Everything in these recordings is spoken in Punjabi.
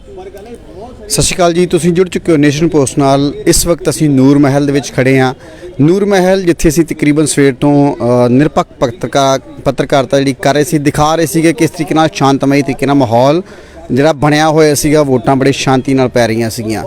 ਸਤਿ ਸ਼੍ਰੀ ਅਕਾਲ ਜੀ, ਤੁਸੀਂ ਜੁੜ ਚੁੱਕੇ ਹੋ ਨੇਸ਼ਨ ਪੋਸਟ ਨਾਲ। ਇਸ ਵਕਤ ਅਸੀਂ ਨੂਰ ਮਹਿਲ ਦੇ ਵਿੱਚ ਖੜੇ ਹਾਂ। ਨੂਰ ਮਹਿਲ ਜਿੱਥੇ ਅਸੀਂ ਤਕਰੀਬਨ ਸਵੇਰ ਤੋਂ ਨਿਰਪੱਖ ਪੱਤਰਕਾਰਤਾ ਜਿਹੜੀ ਕਰ ਰਹੇ ਸੀ, ਦਿਖਾ ਰਹੇ ਸੀਗੇ ਕਿਸ ਤਰੀਕੇ ਨਾਲ ਸ਼ਾਂਤਮਈ ਤਰੀਕੇ ਨਾਲ ਮਾਹੌਲ ਜਿਹੜਾ ਬਣਿਆ ਹੋਇਆ ਸੀਗਾ, ਵੋਟਾਂ ਬੜੇ ਸ਼ਾਂਤੀ ਨਾਲ ਪੈ ਰਹੀਆਂ ਸੀਗੀਆਂ।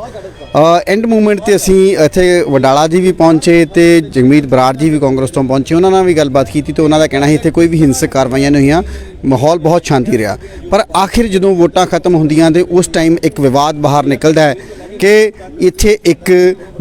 ਐਂਡ ਮੂਵਮੈਂਟ 'ਤੇ ਅਸੀਂ ਇੱਥੇ ਵਡਾਲਾ ਜੀ ਵੀ ਪਹੁੰਚੇ ਅਤੇ ਜਗਮੀਤ ਬਰਾੜ ਜੀ ਵੀ ਕਾਂਗਰਸ ਤੋਂ ਪਹੁੰਚੇ। ਉਹਨਾਂ ਨਾਲ ਵੀ ਗੱਲਬਾਤ ਕੀਤੀ ਅਤੇ ਉਹਨਾਂ ਦਾ ਕਹਿਣਾ ਸੀ ਇੱਥੇ ਕੋਈ ਵੀ ਹਿੰਸਕ ਕਾਰਵਾਈਆਂ ਨਹੀਂ ਹੋਈਆਂ, ਮਾਹੌਲ ਬਹੁਤ ਸ਼ਾਂਤੀ ਰਿਹਾ। ਪਰ ਆਖਿਰ ਜਦੋਂ ਵੋਟਾਂ ਖਤਮ ਹੁੰਦੀਆਂ ਤੇ ਉਸ ਟਾਈਮ ਇੱਕ ਵਿਵਾਦ ਬਾਹਰ ਨਿਕਲਦਾ ਹੈ ਕਿ ਇੱਥੇ ਇੱਕ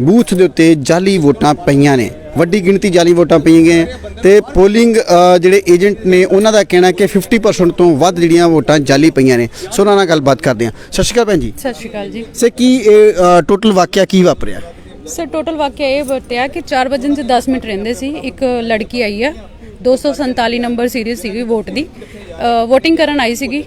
ਬੂਥ ਦੇ ਉੱਤੇ ਜਾਲੀ ਵੋਟਾਂ ਪਈਆਂ ਨੇ, ਵੱਡੀ ਗਿਣਤੀ ਜਾਲੀ ਵੋਟਾਂ ਪਈਆਂ ਗਈਆਂ ਅਤੇ ਪੋਲਿੰਗ ਜਿਹੜੇ ਏਜੰਟ ਨੇ ਉਹਨਾਂ ਦਾ ਕਹਿਣਾ ਕਿ 50% ਤੋਂ ਵੱਧ ਜਿਹੜੀਆਂ ਵੋਟਾਂ ਜਾਲੀ ਪਈਆਂ ਨੇ। ਸੋ ਉਹਨਾਂ ਨਾਲ ਗੱਲਬਾਤ ਕਰਦੇ ਹਾਂ। ਸਤਿ ਸ਼੍ਰੀ ਅਕਾਲ ਭੈਣ ਜੀ। ਸਤਿ ਸ਼੍ਰੀ ਅਕਾਲ ਜੀ। ਸਰ ਕੀ ਇਹ ਟੋਟਲ ਵਾਕਿਆ ਕੀ ਵਾਪਰਿਆ? ਸਰ ਟੋਟਲ ਵਾਕਿਆ ਇਹ ਵਰਤਿਆ ਕਿ 4 ਵਜੇ 10 ਮਿੰਟ ਰਹਿੰਦੇ ਸੀ, ਇੱਕ ਲੜਕੀ ਆਈ ਆ 247 ਨੰਬਰ ਸੀਰੀਜ਼ ਸੀਗੀ ਵੋਟ ਦੀ, ਵੋਟਿੰਗ ਕਰਨ ਆਈ ਸੀਗੀ।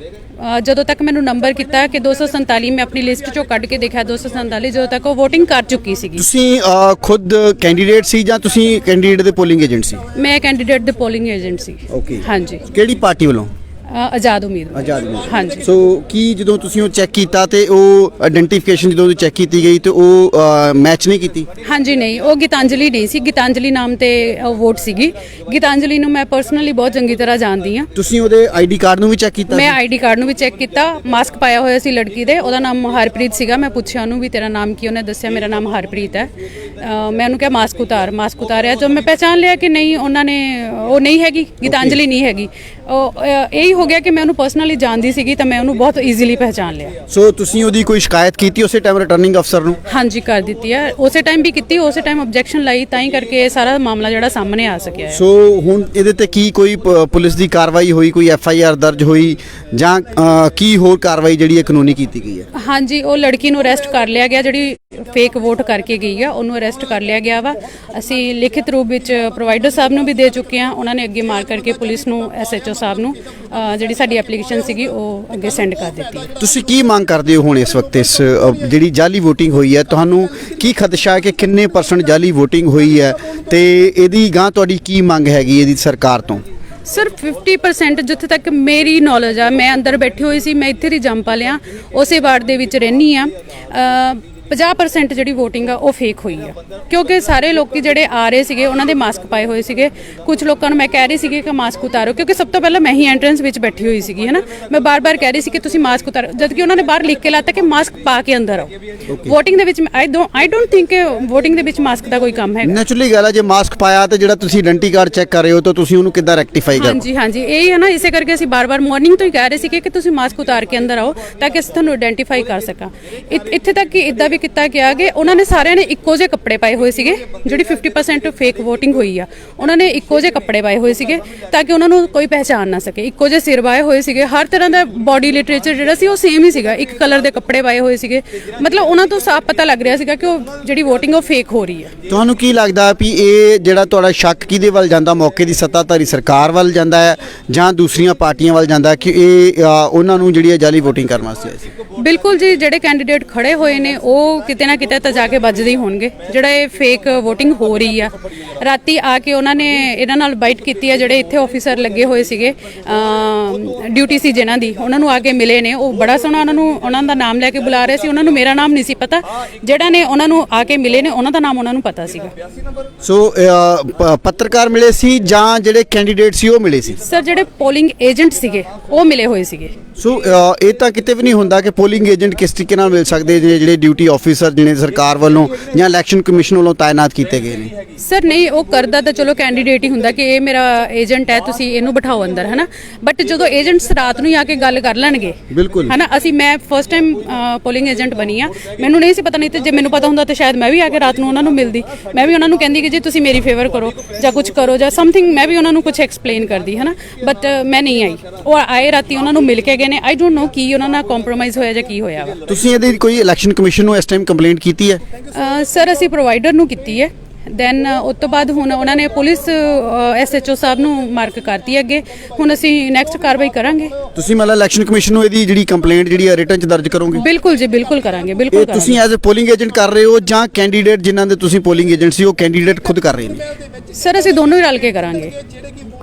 ਜਦੋਂ ਤੱਕ ਮੈਨੂੰ ਨੰਬਰ ਕੀਤਾ ਕਿ 247, ਮੈਂ ਆਪਣੀ ਲਿਸਟ ਚੋਂ ਕੱਢ ਕੇ ਦੇਖਿਆ 247, ਜਦੋਂ ਤੱਕ ਉਹ ਵੋਟਿੰਗ ਕਰ ਚੁੱਕੀ ਸੀਗੀ। ਤੁਸੀਂ ਖੁਦ ਕੈਂਡੀਡੇਟ ਸੀ ਜਾਂ ਤੁਸੀਂ ਕੈਂਡੀਡੇਟ ਦੇ ਪੋਲਿੰਗ ਏਜੰਟ ਸੀ? ਮੈਂ ਕੈਂਡੀਡੇਟ ਦੇ ਪੋਲਿੰਗ ਏਜੰਟ ਸੀ। ਓਕੇ, ਹਾਂਜੀ। ਕਿਹੜੀ ਪਾਰਟੀ ਵੱਲੋਂ? ਆਜ਼ਾਦ ਉਮੀਦਵਾਰ। ਆਜ਼ਾਦ ਉਮੀਦਵਾਰ, ਹਾਂਜੀ। ਸੋ ਕੀ ਜਦੋਂ ਤੁਸੀਂ ਉਹ ਚੈੱਕ ਕੀਤਾ ਤੇ ਉਹ ਆਇਡੈਂਟੀਫਿਕੇਸ਼ਨ ਜਦੋਂ ਚੈੱਕ ਕੀਤੀ ਗਈ ਤੇ ਉਹ ਮੈਚ ਨਹੀਂ ਕੀਤੀ? ਹਾਂਜੀ, ਨਹੀਂ, ਉਹ ਗੀਤਾਂਜਲੀ ਨਹੀਂ ਸੀ। ਗੀਤਾਂਜਲੀ ਨਾਮ ਤੇ ਉਹ ਵੋਟ ਸੀਗੀ। ਗੀਤਾਂਜਲੀ ਨੂੰ ਮੈਂ ਪਰਸਨਲੀ ਬਹੁਤ ਚੰਗੀ ਤਰ੍ਹਾਂ ਜਾਣਦੀ ਹਾਂ। ਤੁਸੀਂ ਉਹਦੇ ਆਈਡੀ ਕਾਰਡ ਨੂੰ ਵੀ ਚੈੱਕ ਕੀਤਾ? ਮੈਂ ਆਈਡੀ ਕਾਰਡ ਨੂੰ ਵੀ ਚੈੱਕ ਕੀਤਾ। ਮਾਸਕ ਪਾਇਆ ਹੋਇਆ ਸੀ ਲੜਕੀ ਦੇ, ਉਹਦਾ ਨਾਮ ਹਰਪ੍ਰੀਤ ਸੀਗਾ। ਮੈਂ ਪੁੱਛਿਆ ਉਹਨੂੰ ਵੀ ਤੇਰਾ ਨਾਮ ਕੀ, ਉਹਨੇ ਦੱਸਿਆ ਮੇਰਾ ਨਾਮ ਹਰਪ੍ਰੀਤ ਹੈ। ਮੈਂ ਉਹਨੂੰ ਕਿਹਾ ਮਾਸਕ ਉਤਾਰ, ਮਾਸਕ ਉਤਾਰਿਆ। ਜਦੋਂ ਮੈਂ ਪਹਿਚਾਣ ਲਿਆ ਕਿ ਨਹੀਂ, ਉਹਨਾਂ ਨੇ ਉਹ ਨਹੀਂ ਹੈਗੀ, ਗੀਤਾਂਜਲੀ ਨਹੀਂ ਹੈਗੀ। ਉਹ ਇਹੀ ਹੋ ਗਿਆ ਕਿ ਮੈਂ ਉਹਨੂੰ ਪਰਸਨਲੀ ਜਾਣਦੀ ਸੀਗੀ ਤਾਂ ਮੈਂ ਉਹਨੂੰ ਬਹੁਤ ਈਜ਼ੀਲੀ ਪਹਿਚਾਣ ਲਿਆ। ਸੋ ਤੁਸੀਂ ਉਹਦੀ ਕੋਈ ਸ਼ਿਕਾਇਤ ਕੀਤੀ ਉਸੇ ਟਾਈਮ ਰਿਟਰਨਿੰਗ ਅਫਸਰ ਨੂੰ? ਹਾਂਜੀ, ਕਰ ਦਿੱਤੀ ਹੈ। ਉਸੇ ਟਾਈਮ ਵੀ ਕੀਤੀ, ਉਸੇ ਟਾਈਮ ਆਬਜੈਕਸ਼ਨ ਲਾਈ, ਤਾਂ ਹੀ ਕਰਕੇ ਇਹ ਸਾਰਾ ਮਾਮਲਾ ਜਿਹੜਾ ਸਾਹਮਣੇ ਆ ਸਕਿਆ ਹੈ। ਸੋ ਹੁਣ ਇਹਦੇ ਤੇ ਕੀ ਕੋਈ ਪੁਲਿਸ ਦੀ ਕਾਰਵਾਈ ਹੋਈ, ਕੋਈ FIR ਦਰਜ ਹੋਈ ਜਾਂ ਕੀ ਹੋਰ ਕਾਰਵਾਈ ਜਿਹੜੀ ਹੈ ਕਾਨੂੰਨੀ ਕੀਤੀ ਗਈ ਹੈ? ਹਾਂਜੀ, ਉਹ ਲੜਕੀ ਨੂੰ ਅਰੈਸਟ ਕਰ ਲਿਆ ਗਿਆ ਜਿਹੜੀ ਫੇਕ ਵੋਟ ਕਰਕੇ ਗਈ ਆ, ਉਹਨੂੰ ਅਰੈਸਟ ਕਰ ਲਿਆ ਗਿਆ ਵਾ। ਅਸੀਂ ਲਿਖਿਤ ਰੂਪ ਵਿੱਚ ਪ੍ਰੋਵਾਈਡਰ ਸਾਹਿਬ ਨੂੰ ਵੀ ਦੇ ਚੁੱਕੇ ਹਾਂ। ਉਹਨਾਂ ਨੇ ਅੱਗੇ ਮਾਰ ਕਰਕੇ ਪੁਲਿਸ ਨੂੰ, SHO ਸਾਹਿਬ ਨੂੰ ਜਿਹੜੀ ਸਾਡੀ ਐਪਲੀਕੇਸ਼ਨ ਸੀਗੀ ਉਹ ਅੱਗੇ ਸੈਂਡ ਕਰ ਦਿੱਤੀ। ਤੁਸੀਂ ਕੀ ਮੰਗ ਕਰਦੇ ਹੋ ਹੁਣ ਇਸ ਵਕਤ ਇਸ ਜਿਹੜੀ ਜਾਲੀ ਵੋਟਿੰਗ ਹੋਈ ਹੈ, ਤੁਹਾਨੂੰ ਕੀ ਖਦਸ਼ਾ ਹੈ ਕਿ ਕਿੰਨੇ % ਜਾਲੀ ਵੋਟਿੰਗ ਹੋਈ ਹੈ ਤੇ ਇਹਦੀ ਗਾਂ ਤੁਹਾਡੀ ਕੀ ਮੰਗ ਹੈਗੀ ਇਹਦੀ ਸਰਕਾਰ ਤੋਂ? ਸਰ 50% ਜਿੱਥੇ ਤੱਕ ਮੇਰੀ ਨੌਲੇਜ ਆ, ਮੈਂ ਅੰਦਰ ਬੈਠੀ ਹੋਈ ਸੀ, ਮੈਂ ਇੱਥੇ ਦੀ ਜੰਪਲ ਆ, ਉਸੇ ਵਾਰਡ ਦੇ ਵਿੱਚ ਰਹਿੰਦੀ ਆ। 50% ਜਿਹੜੀ VOTING ਆ ਉਹ ਫੇਕ ਹੋਈ ਆ, ਕਿਉਂਕਿ ਸਾਰੇ ਲੋਕੀ ਜਿਹੜੇ ਆ ਰਹੇ ਸੀਗੇ ਉਹਨਾਂ ਦੇ ਮਾਸਕ ਪਾਏ ਹੋਏ ਸੀਗੇ। ਕੁਝ ਲੋਕਾਂ ਨੂੰ ਮੈਂ ਕਹਿ ਰਹੀ ਸੀਗੀ ਕਿ ਮਾਸਕ ਉਤਾਰੋ, ਕਿਉਂਕਿ ਸਭ ਤੋਂ ਪਹਿਲਾਂ ਮੈਂ ਹੀ ਐਂਟਰੈਂਸ ਵਿੱਚ ਬੈਠੀ ਹੋਈ ਸੀਗੀ, ਹੈ ਨਾ। ਮੈਂ ਬਾਰ-ਬਾਰ ਕਹਿ ਰਹੀ ਸੀ ਕਿ ਤੁਸੀਂ ਮਾਸਕ ਉਤਾਰੋ, ਜਦ ਕਿ ਉਹਨਾਂ ਨੇ ਬਾਹਰ ਲਿਖ ਕੇ ਲਾਤਾ ਕਿ ਮਾਸਕ ਪਾ ਕੇ ਅੰਦਰ ਆਓ। VOTING ਦੇ ਵਿੱਚ ਆਈ ਡੋਂਟ ਥਿੰਕ ਕਿ VOTING ਦੇ ਵਿੱਚ ਮਾਸਕ ਦਾ ਕੋਈ ਕੰਮ ਹੈ। ਨੈਚੁਰਲੀ ਗੱਲ ਹੈ, ਜੇ ਮਾਸਕ ਪਾਇਆ ਤੇ ਜਿਹੜਾ ਤੁਸੀਂ ਆਇਡੈਂਟੀ ਕਾਰਡ ਚੈੱਕ ਕਰ ਰਹੇ ਹੋ ਤਾਂ ਤੁਸੀਂ ਉਹਨੂੰ ਕਿੱਦਾਂ ਰੈਕਟੀਫਾਈ ਕਰੋ? ਹਾਂਜੀ, ਇਹ ਹੈ ਨਾ, ਇਸੇ ਕਰਕੇ ਅਸੀਂ ਬਾਰ-ਬਾਰ ਮਾਰਨਿੰਗ ਤੋਂ ਹੀ ਕਹਿ ਰਹੇ ਸੀਗੇ ਕਿ ਤੁਸੀਂ ਮਾਸਕ ਉਤਾਰ ਕੇ ਅੰਦਰ ਆਓ ਤਾਂ ਕਿ ਅਸੀਂ ਤੁਹਾਨੂੰ ਆਇਡੈਂਟੀਫਾਈ ਕਰ ਸਕਾਂ। ਇੱਥੇ ਤੱਕ ਕਿ ਇੱਦਾਂ ਵੀ ਕੀਤਾ ਗਿਆ ਕਿ ਉਹਨਾਂ ਨੇ ਸਾਰਿਆਂ ਨੇ ਇੱਕੋ ਜਿਹੇ ਕੱਪੜੇ ਪਾਏ ਹੋਏ ਸੀਗੇ। ਜਿਹੜੀ 50% ਫੇਕ VOTING ਹੋਈ ਆ, ਉਹਨਾਂ ਨੇ ਇੱਕੋ ਜਿਹੇ ਕੱਪੜੇ ਪਾਏ ਹੋਏ ਸੀਗੇ ਤਾਂ ਕਿ ਉਹਨਾਂ ਨੂੰ ਕੋਈ ਪਹਿਚਾਣ ਨਾ ਸਕੇ। ਇੱਕੋ ਜਿਹੇ ਸਿਰ ਵਾਏ ਹੋਏ ਸੀਗੇ, ਹਰ ਤਰ੍ਹਾਂ ਦਾ ਬੋਡੀ ਲਿਟਰੇਚਰ ਜਿਹੜਾ ਸੀ ਉਹ ਸੇਮ ਹੀ ਸੀਗਾ। ਇੱਕ ਕਲਰ ਦੇ ਕੱਪੜੇ ਪਾਏ ਹੋਏ ਸੀਗੇ, ਮਤਲਬ ਉਹਨਾਂ ਤੋਂ ਸਾਫ਼ ਪਤਾ ਲੱਗ ਰਿਹਾ ਸੀਗਾ ਕਿ ਉਹ ਜਿਹੜੀ VOTING ਉਹ ਫੇਕ ਹੋ ਰਹੀ ਹੈ। ਤੁਹਾਨੂੰ ਕੀ ਲੱਗਦਾ ਵੀ ਇਹ ਜਿਹੜਾ ਤੁਹਾਡਾ ਸ਼ੱਕ ਕਿਹਦੇ ਵੱਲ ਜਾਂਦਾ? ਮੌਕੇ ਦੀ ਸੱਤਾਧਾਰੀ ਸਰਕਾਰ ਵੱਲ ਜਾਂਦਾ ਹੈ ਜਾਂ ਦੂਸਰੀਆਂ ਪਾਰਟੀਆਂ ਵੱਲ ਜਾਂਦਾ ਕਿ ਇਹ ਉਹਨਾਂ ਨੂੰ ਜਿਹੜੀ ਜਾਲੀ VOTING ਕਰਨ ਵਾਸਤੇ ਆਏ ਸੀ? ਬਿਲਕੁਲ ਜੀ, ਜਿਹੜੇ ਕੈਂਡੀਡੇਟ ਖੜੇ ਹੋਏ ਨੇ ਉਹ ਕਿਤੇ ਨਾ ਕਿਤੇ ਤਾਂ ਜਾ ਕੇ ਵੱਜਦੇ ਹੀ ਹੋਣਗੇ। ਜਿਹੜਾ ਇਹ ਫੇਕ VOTING ਹੋ ਰਹੀ ਆ, ਰਾਤੀ ਆ ਕੇ ਉਹਨਾਂ ਨੇ ਇਹਨਾਂ ਨਾਲ ਬਾਈਟ ਕੀਤੀ ਆ। ਜਿਹੜੇ ਇੱਥੇ ਆਫੀਸਰ ਲੱਗੇ ਹੋਏ ਸੀਗੇ, ਡਿਊਟੀ ਸੀ ਜਿਨ੍ਹਾਂ ਦੀ, ਉਹਨਾਂ ਨੂੰ ਆ ਕੇ ਮਿਲੇ ਨੇ। ਉਹ ਬੜਾ ਸੋਹਣਾ ਉਹਨਾਂ ਦਾ ਨਾਮ ਲੈ ਕੇ ਬੁਲਾ ਰਹੇ ਸੀ। ਉਹਨਾਂ ਨੂੰ ਮੇਰਾ ਨਾਮ ਨਹੀਂ ਸੀ ਪਤਾ, ਜਿਹੜਾ ਨੇ ਉਹਨਾਂ ਨੂੰ ਆ ਕੇ ਮਿਲੇ ਨੇ ਉਹਨਾਂ ਦਾ ਨਾਮ ਉਹਨਾਂ ਨੂੰ ਪਤਾ ਸੀਗਾ। ਸੋ ਪੱਤਰਕਾਰ ਮਿਲੇ ਸੀ ਜਾਂ ਜਿਹੜੇ ਕੈਂਡੀਡੇਟ ਸੀ ਉਹ ਮਿਲੇ ਸੀ? ਸਰ ਜਿਹੜੇ ਪੋਲਿੰਗ ਏਜੰਟ ਸੀਗੇ ਉਹ ਮਿਲੇ ਹੋਏ ਸੀਗੇ। ਸੋ ਇਹ ਤਾਂ ਕਿਤੇ ਵੀ ਨਹੀਂ ਹੁੰਦਾ ਕਿ ਪੋਲਿੰਗ ਏਜੰਟ ਕਿਸ ਤਰੀਕੇ ਨਾਲ ਮਿਲ ਸਕਦੇ ਜਿਹੜੇ ਡਿਊਟੀ ਆਫੀਸਰ ਜਿਹੜੇ ਸਰਕਾਰ ਵੱਲੋਂ ਜਾਂ ਇਲੈਕਸ਼ਨ ਕਮਿਸ਼ਨ ਵੱਲੋਂ ਤਾਇਨਾਤ ਕੀਤੇ ਗਏ ਨੇ। ਸਰ ਨਹੀਂ, ਉਹ ਕਰਦਾ ਤਾਂ ਚਲੋ ਕੈਂਡੀਡੇਟ ਹੀ ਹੁੰਦਾ ਕਿ ਇਹ ਮੇਰਾ ਏਜੰਟ ਹੈ, ਤੁਸੀਂ ਇਹਨੂੰ ਬਿਠਾਓ ਅੰਦਰ, ਹੈ ਨਾ। ਬਟ ਜਦੋਂ ਏਜੰਟਸ ਰਾਤ ਨੂੰ ਹੀ ਆ ਕੇ ਗੱਲ ਕਰ ਲੈਣਗੇ, ਬਿਲਕੁਲ, ਹੈ ਨਾ। ਮੈਂ ਫਸਟ ਟਾਈਮ ਪੋਲਿੰਗ ਏਜੰਟ ਬਣੀ ਆ, ਮੈਨੂੰ ਨਹੀਂ ਸੀ ਪਤਾ, ਨਹੀਂ ਤੇ ਜੇ ਮੈਨੂੰ ਪਤਾ ਹੁੰਦਾ ਤਾਂ ਸ਼ਾਇਦ ਮੈਂ ਵੀ ਆ ਕੇ ਰਾਤ ਨੂੰ ਉਹਨਾਂ ਨੂੰ ਮਿਲਦੀ। ਮੈਂ ਵੀ ਉਹਨਾਂ ਨੂੰ ਕਹਿੰਦੀ ਕਿ ਜੇ ਤੁਸੀਂ ਮੇਰੀ ਫੇਵਰ ਕਰੋ ਜਾਂ ਕੁਝ ਕਰੋ ਜਾਂ ਸਮਥਿੰਗ, ਮੈਂ ਵੀ ਉਹਨਾਂ ਨੂੰ ਕੁਝ ਐਕਸਪਲੇਨ ਕਰਦੀ, ਹੈ ਨਾ। ਬਟ ਮੈਂ ਨਹੀਂ ਆਈ, ਉਹ ਆਏ ਰਾਤੀ, ਉਹਨਾਂ ਨੂੰ ਮਿਲ ਕੇ ਗਏ ਨੇ। ਆਈ ਡੋਂਟ ਨੋ ਕੀ ਉਹਨਾਂ ਨਾਲ ਕੰਪਰੋਮਾਈਜ਼ ਹੋਇਆ ਜਾਂ ਕੀ ਹੋਇਆ ਵਾ। ਤੁਸੀਂ ਇਹਦੀ ਕੋਈ ਇਲੈਕਸ਼ਨ ਕਮਿਸ਼ਨ ਨੂੰ ਇਸ ਟਾਈਮ ਕੰਪਲੇਂਟ ਕੀਤੀ ਹੈ? ਸਰ ਅਸੀਂ ਪ੍ਰੋਵਾਈਡਰ ਨੂੰ ਕੀਤੀ ਹੈ ਦੈਨ ਉਸ ਤੋਂ ਬਾਅਦ ਹੁਣ ਉਹਨਾਂ ਨੇ ਪੁਲਿਸ SHO ਸਾਹਿਬ ਨੂੰ ਮਾਰਕ ਕਰਤੀ ਅੱਗੇ। ਹੁਣ ਅਸੀਂ ਨੈਕਸਟ ਕਾਰਵਾਈ ਕਰਾਂਗੇ। ਤੁਸੀਂ ਮਤਲਬ ਇਲੈਕਸ਼ਨ ਕਮਿਸ਼ਨ ਨੂੰ ਇਹਦੀ ਜਿਹੜੀ ਕੰਪਲੇਂਟ ਜਿਹੜੀ ਹੈ ਰਿਟਨ 'ਚ ਦਰਜ ਕਰੋਗੇ? ਬਿਲਕੁਲ ਜੀ, ਬਿਲਕੁਲ ਕਰਾਂਗੇ, ਬਿਲਕੁਲ ਇਹ ਕਰਾਂਗੇ। ਤੁਸੀਂ ਐਜ਼ ਅ ਪੋਲਿੰਗ ਏਜੰਟ ਕਰ ਰਹੇ ਹੋ ਜਾਂ ਕੈਂਡੀਡੇਟ ਜਿਨ੍ਹਾਂ ਦੇ ਤੁਸੀਂ ਪੋਲਿੰਗ ਏਜੰਟ ਸੀ ਉਹ ਕੈਂਡੀਡੇਟ ਖੁਦ ਕਰ ਰਹੇ ਨੇ? ਸਰ ਅਸੀਂ ਦੋਨੋਂ ਹੀ ਰਲ ਕੇ ਕਰਾਂਗੇ,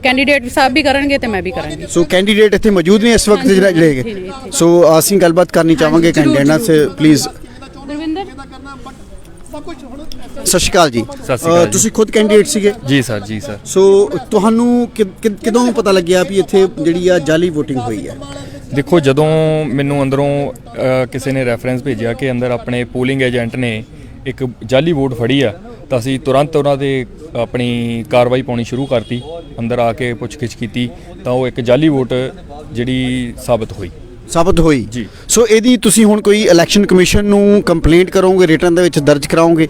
ਕੈਂਡੀਡੇਟ ਸਾਹਿਬ ਵੀ ਕਰਨਗੇ ਤੇ ਮੈਂ ਵੀ ਕਰਾਂਗੀ। ਸੋ ਕੈਂਡੀਡੇਟ ਇੱਥੇ ਮੌਜੂਦ ਨੇ ਇਸ ਵਕਤ ਜਿਹੜੇ ਹੈਗੇ, ਸੋ ਅਸੀਂ ਗੱਲਬਾਤ ਕਰਨੀ ਚਾਹਾਂਗੇ ਕੈਂਡੀਡੇਟ ਨਾਲ। ਸੇ ਪਲੀਜ਼ ਗੁਰਵਿੰਦਰ ਸਤਿ ਸ਼੍ਰੀ ਅਕਾਲ ਜੀ। ਸਤਿ ਸ਼੍ਰੀ ਅਕਾਲ ਜੀ। ਤੁਸੀਂ ਖੁਦ ਕੈਂਡੀਡੇਟ ਸੀਗੇ? ਜੀ ਸਰ, ਜੀ ਸਰ। ਸੋ ਤੁਹਾਨੂੰ ਕਦੋਂ ਪਤਾ ਲੱਗਿਆ ਵੀ ਇੱਥੇ ਜਿਹੜੀ ਆ ਜਾਲੀ VOTING ਹੋਈ ਹੈ? ਦੇਖੋ, ਜਦੋਂ ਮੈਨੂੰ ਅੰਦਰੋਂ ਕਿਸੇ ਨੇ ਰੈਫਰੈਂਸ ਭੇਜਿਆ ਕਿ ਅੰਦਰ ਆਪਣੇ ਪੋਲਿੰਗ ਏਜੰਟ ਨੇ ਇੱਕ ਜਾਲੀ ਵੋਟ ਫੜੀ ਆ, ਤਾਂ ਅਸੀਂ ਤੁਰੰਤ ਉਹਨਾਂ ਦੇ ਆਪਣੀ ਕਾਰਵਾਈ ਪਾਉਣੀ ਸ਼ੁਰੂ ਕਰਤੀ। ਅੰਦਰ ਆ ਕੇ ਪੁੱਛਗਿੱਛ ਕੀਤੀ ਤਾਂ ਉਹ ਇੱਕ ਜਾਲੀ ਵੋਟ ਜਿਹੜੀ ਸਾਬਤ ਹੋਈ ਜੀ। ਸੋ ਇਹਦੀ ਤੁਸੀਂ ਹੁਣ ਕੋਈ ਇਲੈਕਸ਼ਨ ਕਮਿਸ਼ਨ ਨੂੰ ਕੰਪਲੇਂਟ ਕਰੋਗੇ, ਰਿਟਨ ਦੇ ਵਿੱਚ ਦਰਜ ਕਰਾਓਗੇ?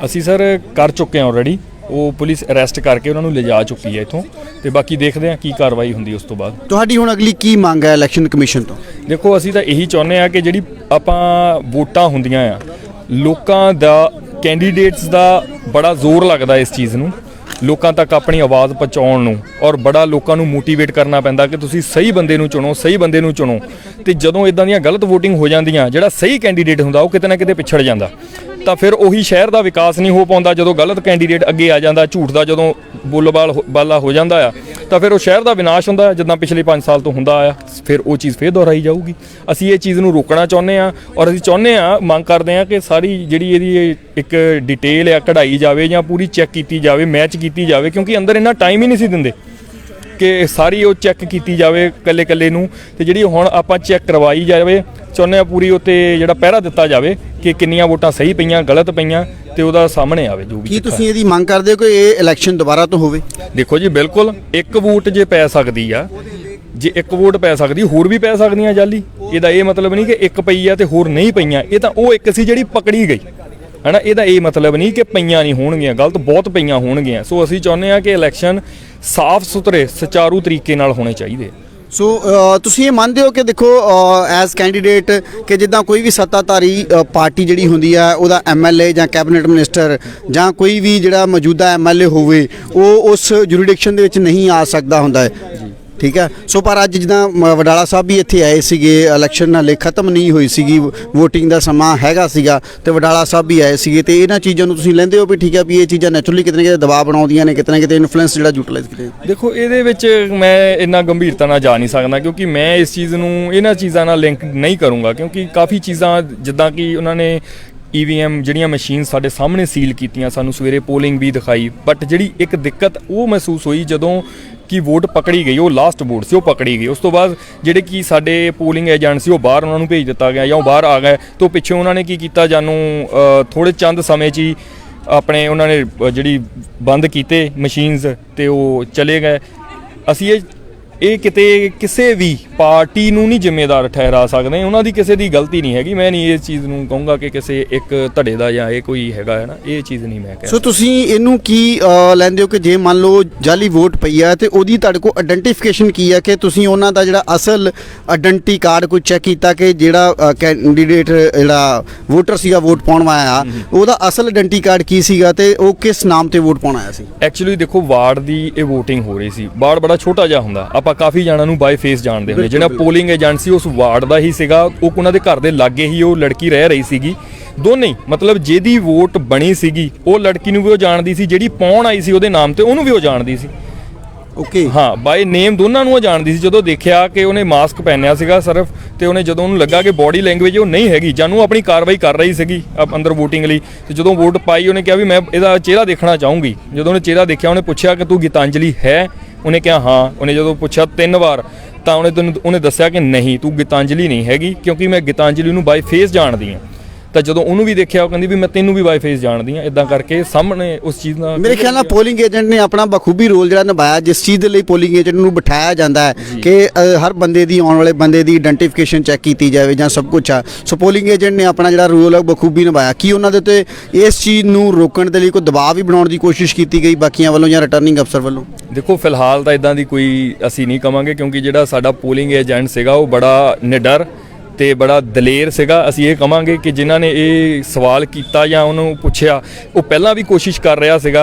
ਅਸੀਂ ਸਰ ਕਰ ਚੁੱਕੇ ਹਾਂ ਆਲਰੇਡੀ। ਉਹ ਪੁਲਿਸ ਅਰੈਸਟ ਕਰਕੇ ਉਹਨਾਂ ਨੂੰ ਲਿਜਾ ਚੁੱਕੀ ਹੈ ਇੱਥੋਂ, ਤੇ ਬਾਕੀ ਦੇਖਦੇ ਹਾਂ ਕੀ ਕਾਰਵਾਈ ਹੁੰਦੀ ਉਸ ਤੋਂ ਬਾਅਦ। ਤੁਹਾਡੀ ਹੁਣ ਅਗਲੀ ਕੀ ਮੰਗ ਹੈ ਇਲੈਕਸ਼ਨ ਕਮਿਸ਼ਨ ਤੋਂ? ਦੇਖੋ, ਅਸੀਂ ਤਾਂ ਇਹੀ ਚਾਹੁੰਦੇ ਹਾਂ ਕਿ ਜਿਹੜੀ ਆਪਾਂ ਵੋਟਾਂ ਹੁੰਦੀਆਂ ਆ, ਲੋਕਾਂ ਦਾ ਕੈਂਡੀਡੇਟਸ ਦਾ ਬੜਾ ਜ਼ੋਰ ਲੱਗਦਾ ਇਸ ਚੀਜ਼ ਨੂੰ, ਲੋਕਾਂ ਤੱਕ ਆਪਣੀ ਆਵਾਜ਼ ਪਹੁੰਚਾਉਣ ਨੂੰ, ਔਰ ਬੜਾ ਲੋਕਾਂ ਨੂੰ ਮੋਟੀਵੇਟ ਕਰਨਾ ਪੈਂਦਾ ਕਿ ਤੁਸੀਂ ਸਹੀ ਬੰਦੇ ਨੂੰ ਚੁਣੋ। ਤੇ ਜਦੋਂ ਇਦਾਂ ਦੀਆਂ ਗਲਤ ਵੋਟਿੰਗ ਹੋ ਜਾਂਦੀਆਂ, ਜਿਹੜਾ ਸਹੀ ਕੈਂਡੀਡੇਟ ਹੁੰਦਾ ਉਹ ਕਿਤੇ ਨਾ ਕਿਤੇ ਪਿਛੜ ਜਾਂਦਾ, ਤਾਂ ਫਿਰ ਉਹੀ ਸ਼ਹਿਰ ਦਾ ਵਿਕਾਸ ਨਹੀਂ ਹੋ ਪਾਉਂਦਾ। ਜਦੋਂ ਗਲਤ ਕੈਂਡੀਡੇਟ ਅੱਗੇ ਆ ਜਾਂਦਾ, ਝੂਠ ਦਾ ਜਦੋਂ ਬੋਲਬਾਲਾ ਹੋ ਜਾਂਦਾ ਆ, ਤਾਂ ਫਿਰ ਉਹ ਸ਼ਹਿਰ ਦਾ ਵਿਨਾਸ਼ ਹੁੰਦਾ ਜਿੱਦਾਂ ਪਿਛਲੇ 5 ਸਾਲ ਤੋਂ ਹੁੰਦਾ ਆਇਆ। ਫਿਰ ਉਹ ਚੀਜ਼ ਫਿਰ ਦੁਹਰਾਈ ਜਾਊਗੀ। ਅਸੀਂ ਇਹ ਚੀਜ਼ ਨੂੰ ਰੋਕਣਾ ਚਾਹੁੰਦੇ ਹਾਂ, ਔਰ ਅਸੀਂ ਚਾਹੁੰਦੇ ਹਾਂ, ਮੰਗ ਕਰਦੇ ਹਾਂ ਕਿ ਸਾਰੀ ਜਿਹੜੀ ਇਹਦੀ ਇੱਕ ਡਿਟੇਲ ਆ ਕਢਾਈ ਜਾਵੇ ਜਾਂ ਪੂਰੀ ਚੈੱਕ ਕੀਤੀ ਜਾਵੇ, ਮੈਚ ਕੀਤੀ ਜਾਵੇ, ਕਿਉਂਕਿ ਅੰਦਰ ਇੰਨਾ ਟਾਈਮ ਹੀ ਨਹੀਂ ਸੀ ਦਿੰਦੇ ਕਿ ਸਾਰੀ ਉਹ ਚੈੱਕ ਕੀਤੀ ਜਾਵੇ ਕੱਲੇ ਨੂੰ। ਤੇ ਜਿਹੜੀ ਹੁਣ ਆਪਾਂ ਚੈੱਕ ਕਰਵਾਈ ਜਾਵੇ, ਚਾਹੁੰਦੇ ਹਾਂ ਪੂਰੀ ਉੱਤੇ ਜਿਹੜਾ ਪਹਿਰਾ ਦਿੱਤਾ ਜਾਵੇ ਕਿ ਕਿੰਨੀਆਂ ਵੋਟਾਂ ਸਹੀ ਪਈਆਂ, ਗਲਤ ਪਈਆਂ, ਤੇ ਉਹਦਾ ਸਾਹਮਣੇ ਆਵੇ ਜੋ ਵੀ। ਕੀ ਤੁਸੀਂ ਇਹਦੀ ਮੰਗ ਕਰਦੇ ਹੋ ਕਿ ਇਹ ਇਲੈਕਸ਼ਨ ਦੁਬਾਰਾ ਤੋਂ ਹੋਵੇ? ਦੇਖੋ ਜੀ, ਬਿਲਕੁਲ ਇੱਕ ਵੋਟ ਜੇ ਪੈ ਸਕਦੀ ਆ, ਜੇ ਇੱਕ ਵੋਟ ਪੈ ਸਕਦੀ, ਹੋਰ ਵੀ ਪੈ ਸਕਦੀਆਂ ਜਾਲੀ। ਇਹਦਾ ਇਹ ਮਤਲਬ ਨਹੀਂ ਕਿ ਇੱਕ ਪਈ ਆ ਤੇ ਹੋਰ ਨਹੀਂ ਪਈਆਂ। ਇਹ ਤਾਂ ਉਹ ਇੱਕ ਸੀ ਜਿਹੜੀ ਪਕੜੀ ਗਈ ਹੈ ਨਾ। ਇਹਦਾ ਇਹ ਮਤਲਬ ਨਹੀਂ ਕਿ ਪਈਆਂ ਨਹੀਂ ਹੋਣਗੀਆਂ, ਗਲਤ ਬਹੁਤ ਪਈਆਂ ਹੋਣਗੀਆਂ। ਸੋ ਅਸੀਂ ਚਾਹੁੰਦੇ ਹਾਂ ਕਿ ਇਲੈਕਸ਼ਨ ਸਾਫ਼ ਸੁਥਰੇ ਸੁਚਾਰੂ ਤਰੀਕੇ ਨਾਲ ਹੋਣੇ ਚਾਹੀਦੇ। ਸੋ ਤੁਸੀਂ ਇਹ ਮੰਨਦੇ ਹੋ ਕਿ ਦੇਖੋ ਐਜ਼ ਕੈਂਡੀਡੇਟ ਕਿ ਜਿੱਦਾਂ ਕੋਈ ਵੀ ਸੱਤਾਧਾਰੀ ਪਾਰਟੀ ਜਿਹੜੀ ਹੁੰਦੀ ਆ, ਉਹਦਾ MLA ਜਾਂ ਕੈਬਨਿਟ ਮਿਨਿਸਟਰ ਜਾਂ ਕੋਈ ਵੀ ਜਿਹੜਾ ਮੌਜੂਦਾ MLA ਹੋਵੇ, ਉਹ ਉਸ ਜੁਰੀਡਿਕਸ਼ਨ ਦੇ ਵਿੱਚ ਨਹੀਂ ਆ ਸਕਦਾ ਹੁੰਦਾ ਹੈ, ਠੀਕ ਹੈ। ਸੋ ਪਰ ਅੱਜ ਜਿੱਦਾਂ ਵਡਾਲਾ ਸਾਹਿਬ ਵੀ ਇੱਥੇ ਆਏ ਸੀਗੇ, ਇਲੈਕਸ਼ਨ ਹਾਲੇ ਖਤਮ ਨਹੀਂ ਹੋਈ ਸੀਗੀ, VOTING ਦਾ ਸਮਾਂ ਹੈਗਾ ਸੀਗਾ, ਤੇ ਵਡਾਲਾ ਸਾਹਿਬ ਵੀ ਆਏ ਸੀਗੇ, ਤੇ ਇਹਨਾਂ ਚੀਜ਼ਾਂ ਨੂੰ ਤੁਸੀਂ ਲੈਂਦੇ ਹੋ ਵੀ ਠੀਕ ਹੈ ਵੀ ਇਹ ਚੀਜ਼ਾਂ ਨੈਚੁਰਲੀ ਕਿਤੇ ਨਾ ਕਿਤੇ ਦਬਾਅ ਬਣਾਉਂਦੀਆਂ ਨੇ, ਕਿਤੇ ਨਾ ਕਿਤੇ ਇਨਫਲੂਐਂਸ ਜਿਹੜਾ ਯੂਟਿਲਾਈਜ਼ ਕਰਦੇ? ਦੇਖੋ, ਇਹਦੇ ਵਿੱਚ ਮੈਂ ਇੰਨਾ ਗੰਭੀਰਤਾ ਨਾਲ ਜਾ ਨਹੀਂ ਸਕਦਾ, ਕਿਉਂਕਿ ਮੈਂ ਇਸ ਚੀਜ਼ ਨੂੰ ਇਹਨਾਂ ਚੀਜ਼ਾਂ ਨਾਲ ਲਿੰਕ ਨਹੀਂ ਕਰੂੰਗਾ, ਕਿਉਂਕਿ ਕਾਫੀ ਚੀਜ਼ਾਂ ਜਿੱਦਾਂ ਕਿ ਉਹਨਾਂ ਨੇ EVM ਜਿਹੜੀਆਂ ਮਸ਼ੀਨ ਸਾਡੇ ਸਾਹਮਣੇ ਸੀਲ ਕੀਤੀਆਂ, ਸਾਨੂੰ ਸਵੇਰੇ ਪੋਲਿੰਗ ਵੀ ਦਿਖਾਈ, ਬਟ ਜਿਹੜੀ ਇੱਕ ਦਿੱਕਤ ਉਹ ਮਹਿਸੂਸ ਹੋਈ ਜਦੋਂ ਕਿ ਵੋਟ ਪਕੜੀ ਗਈ, ਉਹ ਲਾਸਟ ਵੋਟ ਸੀ, ਉਹ ਪਕੜੀ ਗਈ। ਉਸ ਤੋਂ ਬਾਅਦ ਜਿਹੜੇ ਕਿ ਸਾਡੇ ਪੋਲਿੰਗ ਏਜੰਟ ਸੀ ਉਹ ਬਾਹਰ ਉਹਨਾਂ ਨੂੰ ਭੇਜ ਦਿੱਤਾ ਗਿਆ, ਜਾਂ ਉਹ ਬਾਹਰ ਆ ਗਏ, ਤੋਂ ਪਿੱਛੇ ਉਹਨਾਂ ਨੇ ਕੀ ਕੀਤਾ, ਜਾਨੂੰ ਥੋੜ੍ਹੇ ਚੰਦ ਸਮੇਂ 'ਚ ਹੀ ਆਪਣੇ ਉਹਨਾਂ ਨੇ ਜਿਹੜੀ ਬੰਦ ਕੀਤੇ ਮਸ਼ੀਨਸ, ਤੇ ਉਹ ਚਲੇ ਗਏ। ਅਸੀਂ ਇਹ ਕਿਤੇ ਕਿਸੇ ਵੀ ਪਾਰਟੀ ਨੂੰ ਨਹੀਂ ਜ਼ਿੰਮੇਦਾਰ ਠਹਿਰਾ ਸਕਦੇ, ਉਹਨਾਂ ਦੀ ਕਿਸੇ ਦੀ ਗਲਤੀ ਨਹੀਂ ਹੈਗੀ। ਮੈਂ ਨਹੀਂ ਇਸ ਚੀਜ਼ ਨੂੰ ਕਹੂੰਗਾ ਕਿ ਕਿਸੇ ਇੱਕ ਧੜੇ ਦਾ ਜਾਂ ਇਹ ਕੋਈ ਹੈਗਾ ਹੈ ਨਾ, ਇਹ ਚੀਜ਼ ਨਹੀਂ ਮੈਂ ਕਹਿ। ਸੋ ਤੁਸੀਂ ਇਹਨੂੰ ਕੀ ਲੈਂਦੇ ਹੋ ਕਿ ਜੇ ਮੰਨ ਲਓ ਜਾਲੀ ਵੋਟ ਪਈ ਆ ਤੇ ਉਹਦੀ ਤੁਹਾਡੇ ਕੋਲ ਆਇਡੈਂਟੀਫਿਕੇਸ਼ਨ ਕੀ ਹੈ, ਕਿ ਤੁਸੀਂ ਉਹਨਾਂ ਦਾ ਜਿਹੜਾ ਅਸਲ ਆਇਡੈਂਟੀ ਕਾਰਡ ਕੋਈ ਚੈੱਕ ਕੀਤਾ ਕਿ ਜਿਹੜਾ ਕੈਂਡੀਡੇਟ ਜਿਹੜਾ ਵੋਟਰ ਸੀਗਾ ਵੋਟ ਪਾਉਣ ਆਇਆ, ਉਹਦਾ ਅਸਲ ਆਇਡੈਂਟੀ ਕਾਰਡ ਕੀ ਸੀਗਾ ਤੇ ਉਹ ਕਿਸ ਨਾਮ ਤੇ ਵੋਟ ਪਾਉਣ ਆਇਆ ਸੀ? ਐਕਚੁਅਲੀ ਦੇਖੋ, ਵਾਰਡ ਦੀ ਇਹ VOTING ਹੋ ਰਹੀ ਸੀ। ਵਾਰਡ ਬੜਾ ਛੋਟਾ ਜਿਹਾ ਹੁੰਦਾ, ਆਪਾਂ ਕਾਫੀ ਜਣਾਂ ਨੂੰ ਬਾਈ ਫੇਸ ਜਾਣਦੇ ਹੁੰਦੇ। ਜਿਹੜਾ ਪੋਲਿੰਗ ਏਜੰਟ ਸੀ ਉਸ ਵਾਰਡ ਦਾ ਹੀ ਸੀਗਾ, ਉਹ ਉਹਨਾਂ ਦੇ ਘਰ ਦੇ ਲਾਗੇ ਹੀ ਉਹ ਲੜਕੀ ਰਹਿ ਰਹੀ ਸੀਗੀ। ਦੋਨੇ ਹੀ, ਮਤਲਬ ਜਿਹਦੀ ਵੋਟ ਬਣੀ ਸੀਗੀ ਉਹ ਲੜਕੀ ਨੂੰ ਵੀ ਉਹ ਜਾਣਦੀ ਸੀ, ਜਿਹੜੀ ਪਾਉਣ ਆਈ ਸੀ ਉਹਦੇ ਨਾਮ ਤੇ ਉਹਨੂੰ ਵੀ ਉਹ ਜਾਣਦੀ ਸੀ। ਓਕੇ, ਹਾਂ, ਬਾਈ ਨੇਮ ਦੋਨਾਂ ਨੂੰ ਉਹ ਜਾਣਦੀ ਸੀ। ਜਦੋਂ ਦੇਖਿਆ ਕਿ ਉਹਨੇ ਮਾਸਕ ਪਹਿਨਿਆ ਸੀਗਾ ਸਿਰਫ, ਤੇ ਉਹਨੇ ਜਦੋਂ ਉਹਨੂੰ ਲੱਗਾ ਕਿ ਬੋਡੀ ਲੈਂਗੁਏਜ ਉਹ ਨਹੀਂ ਹੈਗੀ, ਜਾਨੂੰ ਆਪਣੀ ਕਾਰਵਾਈ ਕਰ ਰਹੀ ਸੀਗੀ ਅੰਦਰ VOTING ਲਈ, ਤੇ ਜਦੋਂ ਵੋਟ ਪਾਈ ਉਹਨੇ ਕਿਹਾ ਵੀ ਮੈਂ ਇਹਦਾ ਚਿਹਰਾ ਦੇਖਣਾ ਚਾਹੂੰਗੀ। ਜਦੋਂ ਉਹਨੇ ਚਿਹਰਾ ਦੇਖਿਆ, ਉਹਨੇ ਪੁੱਛਿਆ ਕਿ ਤੂੰ ਗੀਤਾਂਜਲੀ ਹੈ? ਉਹਨੇ ਕਿਹਾ ਹਾਂ। ਉਹਨੇ ਜਦੋਂ ਪੁੱਛਿਆ 3 ਵਾਰ, ਤਾਂ ਉਹਨੇ ਦੱਸਿਆ ਕਿ ਨਹੀਂ, ਤੂੰ ਗੀਤਾਂਜਲੀ ਨਹੀਂ ਹੈਗੀ, ਕਿਉਂਕਿ ਮੈਂ ਗੀਤਾਂਜਲੀ ਨੂੰ ਬਾਈ ਫੇਸ ਜਾਣਦੀ ਹਾਂ। ਤਾਂ ਜਦੋਂ ਉਹਨੂੰ ਵੀ ਦੇਖਿਆ, ਉਹ ਕਹਿੰਦੀ ਵੀ ਮੈਂ ਤੈਨੂੰ ਵੀ ਬਾਈ ਫੇਸ ਜਾਣਦੀ ਹਾਂ। ਇਦਾਂ ਕਰਕੇ ਸਾਹਮਣੇ ਉਸ ਚੀਜ਼ ਨਾਲ ਮੇਰੇ ਖਿਆਲ ਨਾਲ ਪੋਲਿੰਗ ਏਜੰਟ ਨੇ ਆਪਣਾ ਬਖੂਬੀ ਰੋਲ ਜਿਹੜਾ ਨਿਭਾਇਆ, ਜਿਸ ਚੀਜ਼ ਦੇ ਲਈ ਪੋਲਿੰਗ ਏਜੰਟ ਨੂੰ ਬਿਠਾਇਆ ਜਾਂਦਾ ਹੈ ਕਿ ਹਰ ਬੰਦੇ ਦੀ, ਆਉਣ ਵਾਲੇ ਬੰਦੇ ਦੀ ਆਇਡੈਂਟੀਫਿਕੇਸ਼ਨ ਚੈੱਕ ਕੀਤੀ ਜਾਵੇ ਜਾਂ ਸਭ ਕੁਝ ਆ। ਸੋ ਪੋਲਿੰਗ ਏਜੰਟ ਨੇ ਆਪਣਾ ਜਿਹੜਾ ਰੋਲ ਹੈ ਬਖੂਬੀ ਨਿਭਾਇਆ। ਕੀ ਉਹਨਾਂ ਦੇ ਉੱਤੇ ਇਸ ਚੀਜ਼ ਨੂੰ ਰੋਕਣ ਦੇ ਲਈ ਕੋਈ ਦਬਾਅ ਵੀ ਬਣਾਉਣ ਦੀ ਕੋਸ਼ਿਸ਼ ਕੀਤੀ ਗਈ ਬਾਕੀਆਂ ਵੱਲੋਂ ਜਾਂ ਰਿਟਰਨਿੰਗ ਅਫਸਰ ਵੱਲੋਂ? ਦੇਖੋ, ਫਿਲਹਾਲ ਤਾਂ ਇਦਾਂ ਦੀ ਕੋਈ ਅਸੀਂ ਨਹੀਂ ਕਵਾਂਗੇ, ਕਿਉਂਕਿ ਜਿਹੜਾ ਸਾਡਾ ਪੋਲਿੰਗ ਏਜੰਟ ਸੀਗਾ ਉਹ ਬੜਾ ਨਿਡਰ ਤੇ ਬੜਾ ਦਲੇਰ ਸੀਗਾ। ਅਸੀਂ ਇਹ ਕਵਾਂਗੇ ਕਿ ਜਿਨ੍ਹਾਂ ਨੇ ਇਹ ਸਵਾਲ ਕੀਤਾ ਜਾਂ ਉਹਨੂੰ ਪੁੱਛਿਆ, ਉਹ ਪਹਿਲਾਂ ਵੀ ਕੋਸ਼ਿਸ਼ ਕਰ